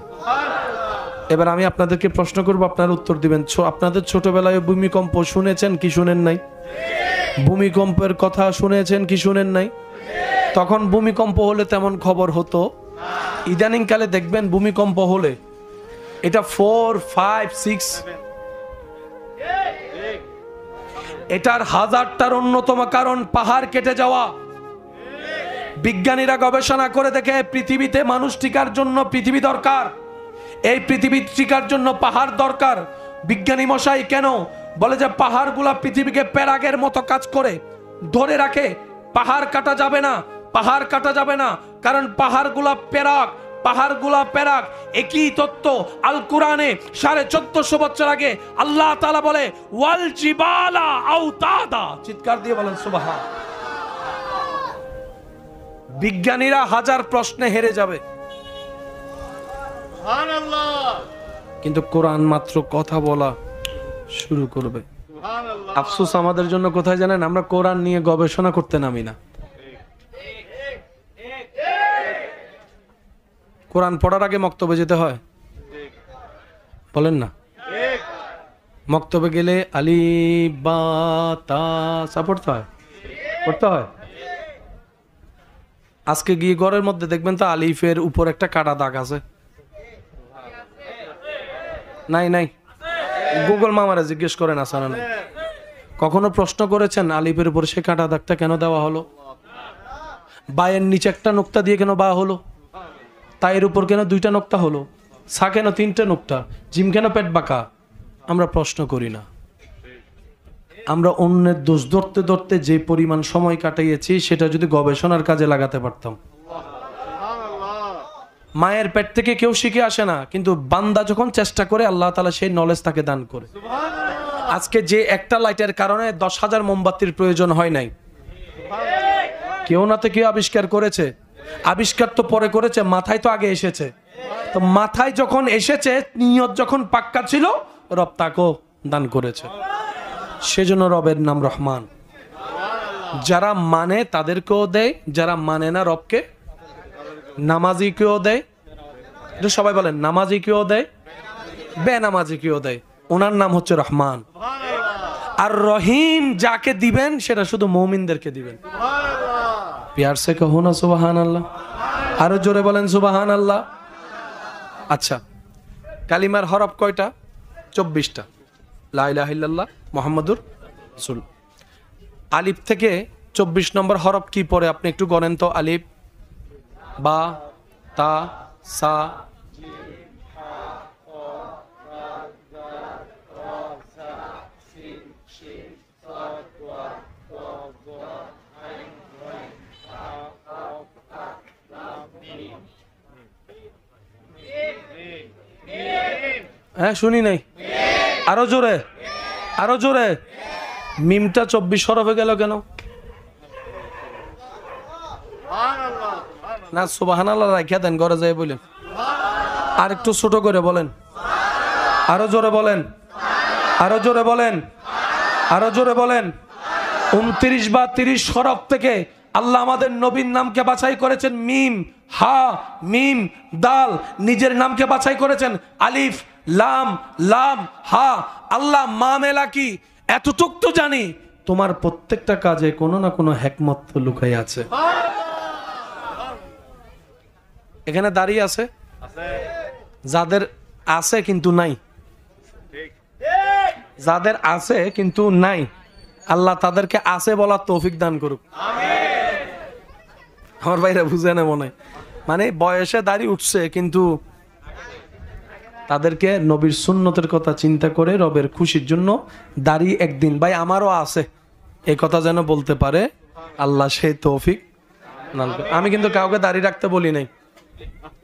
Speaker 1: এবার আমি আপনাদেরকে প্রশ্ন করব, আপনারা উত্তর দিবেন। আপনাদের ছোটবেলায় ভূমিকম্প শুনেছেন কি শুনেন নাই? ভূমিকম্পের কথা শুনেছেন কি শুনেন নাই? তখন ভূমিকম্প হলে তেমন খবর হতো। ইদানিং কালে দেখবেন ভূমিকম্প হলে এটা 4, 5, 6, এটার হাজারটার অন্যতম কারণ পাহাড় কেটে যাওয়া। বিজ্ঞানীরা গবেষণা করে দেখে পৃথিবীতে মানুষ টিকার জন্য পৃথিবী দরকার, এই পৃথিবী টিকার জন্য পাহাড় দরকার। বিজ্ঞানী মশাই কেন বলে যে পাহাড়গুলা পৃথিবীকে প্যারাগের মতো কাজ করে ধরে রাখে। পাহাড় কাটা যাবে না, পাহাড় কাটা যাবে না, কারণ পাহাড়গুলা প্যারাগ, পাহাড়গুলা প্যারাগ। একই তত্ত্ব আল কোরআনে 1450 বছর আগে আল্লাহ তাআলা বলে ওয়াল জিবালা আওতাদা। চিৎকার দিয়ে বলেন সুবহান। বিজ্ঞানীরা হাজার প্রশ্নে হেরে যাবে, কিন্তু কোরআন মাত্র কথা বলা শুরু করবে। আফসোস আমাদের জন্য কোথায় জানেন? আমরা কোরআন নিয়ে গবেষণা করতে নামি না। কোরআন পড়ার আগে মক্তবে যেতে হয়, বলেন না? মক্তবে গেলে আলিফ বা তা সা পড়তে হয়, পড়তে হয়। আজকে গিয়ে ঘরের মধ্যে দেখবেন তো আলিফের উপর একটা কাটা দাগ আছে। নাই নাই, গুগল মামারা জিজ্ঞেস করেন আছে না? কখনো প্রশ্ন করেছেন আলিফের উপর সে কাটা দাগটা কেন দেওয়া হলো? বায়ের নিচে একটা নোক্তা দিয়ে কেন বা হলো? তাইয়ের উপর কেন 2টা নোক্তা হলো? সা কেন 3টে নোক্তা? জিম কেন পেট বাঁকা? আমরা প্রশ্ন করি না। আমরা অন্যের দোষ ধরতে ধরতে যে পরিমাণ সময় কাটাইয়েছি সেটা যদি গবেষণার কাজে লাগাতে পারতাম। মায়ের পেট থেকে কেউ শিখে আসে না, কিন্তু বান্দা যখন চেষ্টা করে আল্লাহ তাআলা সেই নলেজ তাকে দান করে। আজকে যে একটা লাইটের কারণে 10,000 মোমবাতির প্রয়োজন হয় নাই, কেউ না তো কেউ আবিষ্কার করেছে। আবিষ্কার তো পরে করেছে, মাথায় তো আগে এসেছে। তো মাথায় যখন এসেছে, নিয়ত যখন পাক্কা ছিল, রব তাকেও দান করেছে। সেজন্য রবের নাম রহমান। যারা মানে তাদেরকেও দেয়, যারা মানে না রবকে, নামাজিকেও দেয়। এটা সবাই বলেন, নামাজিকেও দেয়, বেনামাজিকেও দেয়। ওনার নাম হচ্ছে রহমান। আর রহিম যাকে দিবেন সেটা শুধু মুমিনদেরকে দিবেন। প্যার সে কহো না সুবহান আল্লাহ, আরো জোরে বলেন সুবহান আল্লাহ। আচ্ছা, কালিমার হরফ কয়টা? 24টা। লা ইলাহা ইল্লাল্লাহ মুহাম্মাদুর রাসূল। আলিফ থেকে 24 নম্বর হরফ কি পড়ে আপনি একটু গণেন তো। আলিফ, বা, তা, সা, হ্যাঁ শুনি নাই, আরো জোরে, আরো জোরে। মিমটা 24 হরফে গেল কেন? না সুবহানাল্লাহ রাখিয়া দেন, ঘরে যাই বলেন। আর একটু ছোট করে বলেন, আরো জোরে বলেন, আরো জোরে বলেন, আরো জোরে বলেন। 29 বা 30 হরফ থেকে আল্লাহ আমাদের নবীর নামকে বাছাই করেছেন। মিম, হা, মিম, দাল। নিজের নামকে বাছাই করেছেন আলিফ, লাম, লাম, হা। আল্লাহ মামেলা কি এতটুক তো জানি, তোমার প্রত্যেকটা কাজে কোনো না কোনো হিকমত লুকাই আছে। এখানে দাঁড়িয়ে আছে যাদের আছে কিন্তু নাই, যাদের আছে কিন্তু নাই, আল্লাহ তাদেরকে আছে বলার তৌফিক দান করুক। আমার ভাইরা বুঝে না মনে, মানে বয়সে দাঁড়িয়ে উঠছে কিন্তু তাদেরকে নবীর সুন্নতের কথা চিন্তা করে রবের খুশির জন্য দাঁড়িয়ে একদিন ভাই আমারও আছে এই কথা যেন বলতে পারে, আল্লাহ সেই তৌফিক। আমি কিন্তু কাউকে দাঁড়িয়ে রাখতে বলি নাই,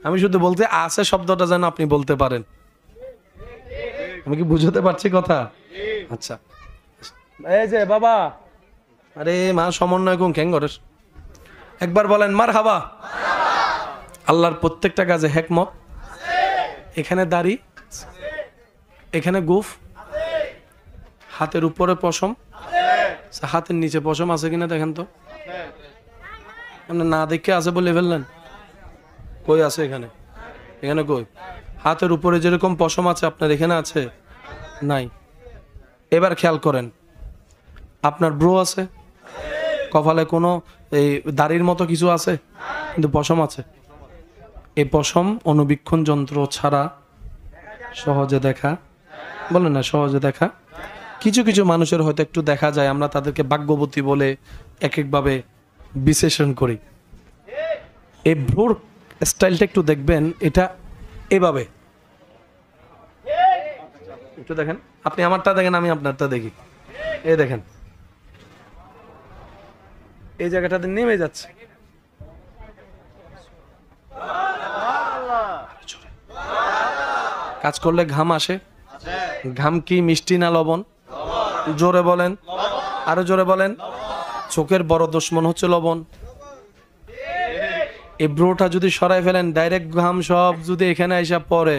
Speaker 1: আমি শুধু বলতে আছে শব্দটা যেন আপনি বলতে পারেন। আমি কি বুঝতে পারছি কথা? আচ্ছা, এই যে বাবা, আরে মা সমন্বয় কোন খেং করেস, একবার বলেন মারহাবা। আল্লাহর প্রত্যেকটা কাজে হেকমত। এখানে দাড়ি, এখানে গোঁফ, হাতের উপরে পশম, হাতের নিচে পশম আছে কিনা দেখেন তো। না দেখে আছে বলে ফেললেন, কই আছে এখানে? এখানে কই? হাতের উপরে যেরকম পশম আছে আপনার এখানে আছে? নাই। এবার খেয়াল করেন, আপনার ব্রো আছে, কপালে কোনো এই দাড়ির মতো কিছু আছে, কিন্তু পশম আছে। এই পশম অনুবীক্ষণ যন্ত্র ছাড়া সহজে দেখা, বলে না সহজে দেখা। কিছু কিছু মানুষের হয়তো একটু দেখা যায়, আমরা তাদেরকে ভাগ্যবতী বলে এক একভাবে বিশ্লেষণ করি। এই ব্রোর স্টাইলটা একটু দেখবেন, এটা এভাবে একটু দেখেন। আপনি আমারটা দেখেন, আমি আপনারটা দেখি। এই দেখেন, এই জায়গাটাতে নেমে যাচ্ছে। কাজ করলে ঘাম আসে। ঘাম কি মিষ্টি না লবণ? জোরে বলেন, আরো জোরে বলেন। চোখের বড় দুশমন হচ্ছে লবণ। এই ব্রোটা যদি সরাই ফেলেন, ডাইরেক্ট ঘাম সব যদি এখানে এসে পড়ে,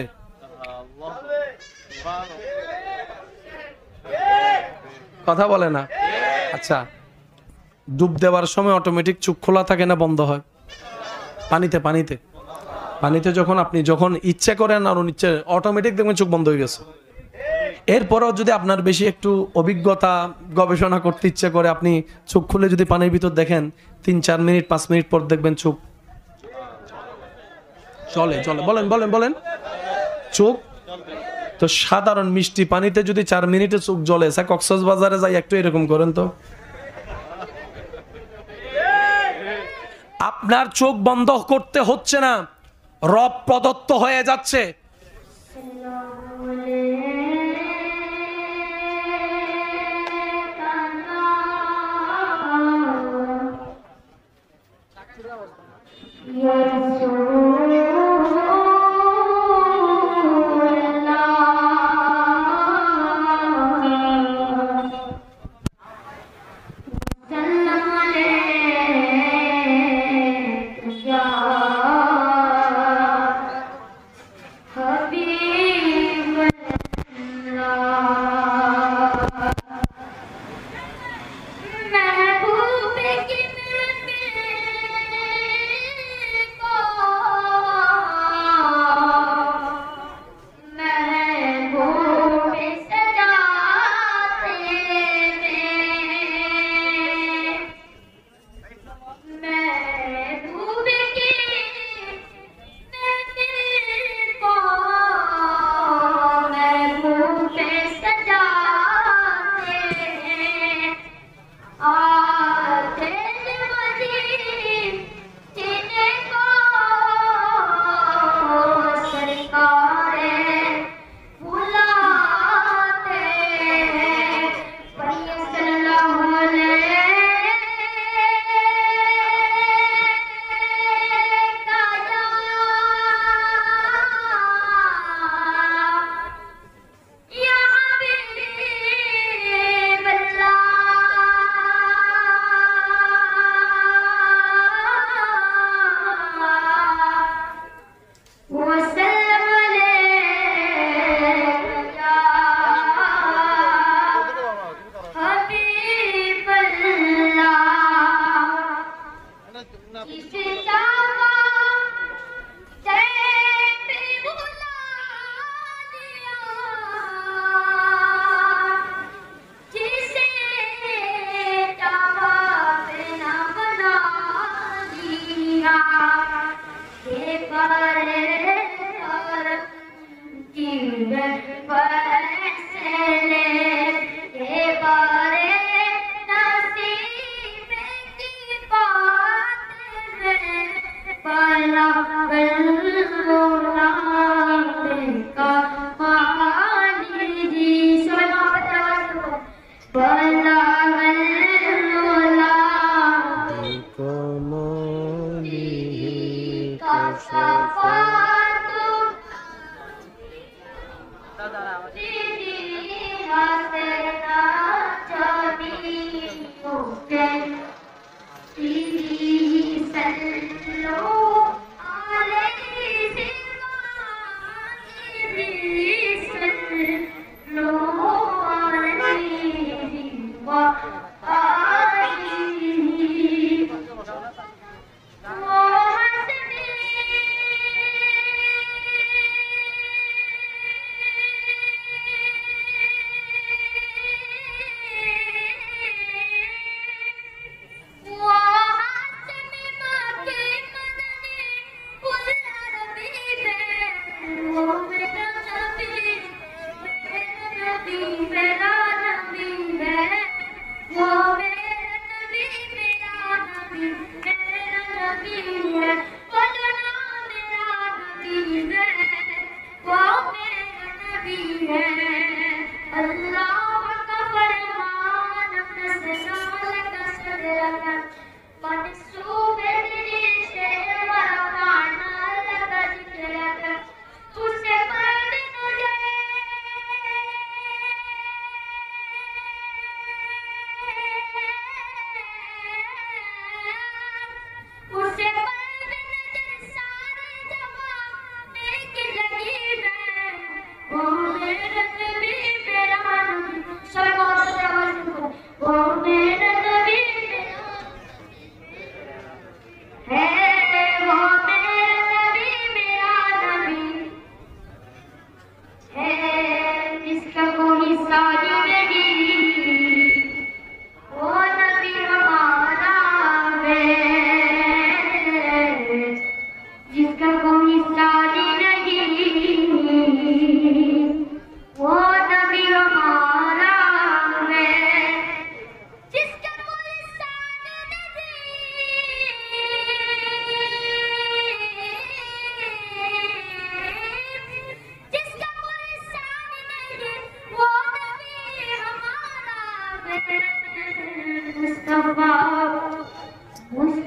Speaker 1: কথা বলে না। আচ্ছা, ডুব দেওয়ার সময় অটোমেটিক চোখ খোলা থাকে না বন্ধ হয়? পানিতে পানিতে পানিতে যখন আপনি যখন ইচ্ছে করেন আর অনিচ্ছে, অটোমেটিক দেখবেন চোখ বন্ধ হয়ে গেছে। এরপরেও যদি আপনার বেশি একটু অভিজ্ঞতা, গবেষণা করতে ইচ্ছে করে, আপনি চোখ খুলে যদি পানির ভিতর দেখেন, 3-4 মিনিট 5 মিনিট পর দেখবেন চোখ চলে চলে। বলেন বলেন বলেন। চোখ তো সাধারণ মিষ্টি পানিতে যদি 4 মিনিটে চোখ জ্বলে, কক্সবাজারে যাই একটু এরকম করেন তো। আপনার চোখ বন্ধ করতে হচ্ছে না, রব প্রদত্ত হয়ে যাচ্ছে।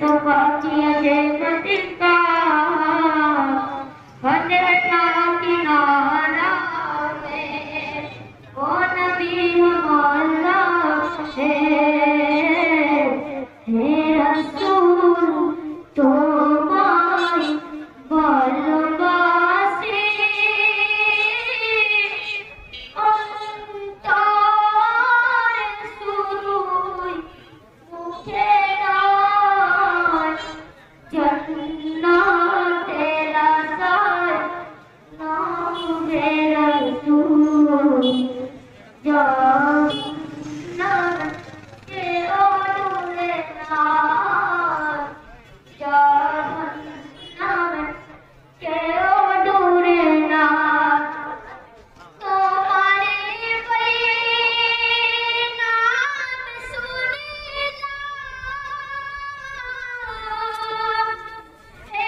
Speaker 2: मुस्तफा की अजमत का फतेहा किनारा है, वो नबी हमारा है रसूल तुम्हारी ভালোবাসি অন্তরে শুধুই মুখে নয়, জান্নাতের আশায় নামে রাসূল জান্নাত কেউ দূরে না, জাহান্নাম কেউ দূরে না, তোমারই বলি নাম শুনিলাম,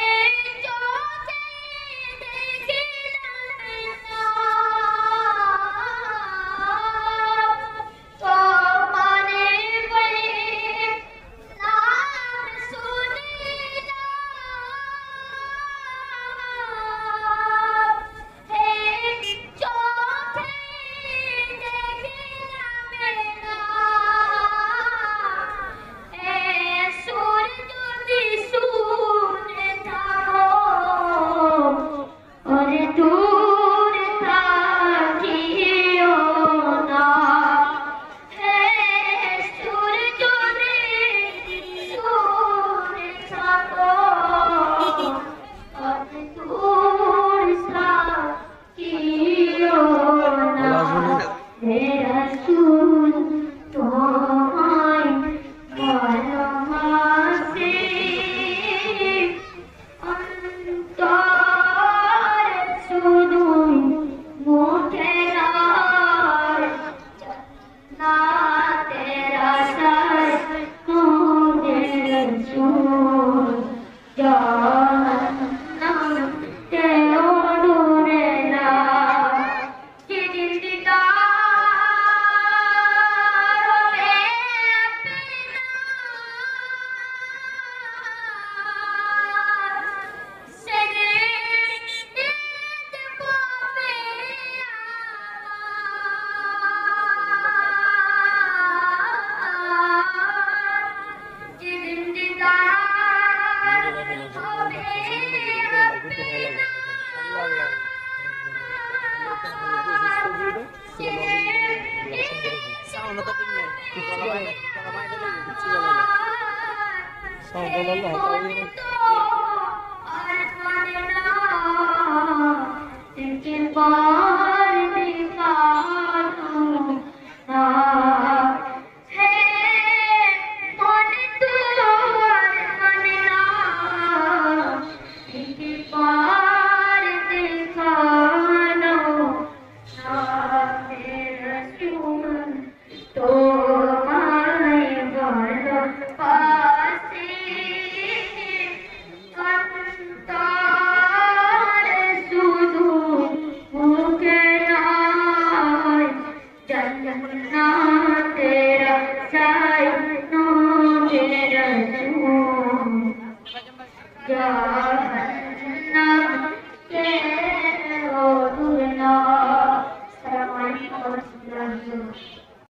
Speaker 2: এই চোখে দেখিলাম, তোমারই বলি নাম শুনিলাম, এই চোখে দেখিলাম, এই সুর যদি শুনে থাকো ওরে দূর থাকিও না, হে সুর যদি শুনে থাকো ওরে দূর থাকিও না, হে রাসূল তোমায় ভালোবাসি অন্তরে শুধুই মুখে নয়, জান্নাতের আশায় নামে রাসূল জাহান্নাম কেউ দূরে না, যেদিন দিদার হবে আপনার, সেদিন দিতে পাবে আমার, যেদিন দিদার হবে তোমায় ভালোবাসি অন্তরে শুধু মুখে নয়, জান্নাতের আশায় নামে রাসূল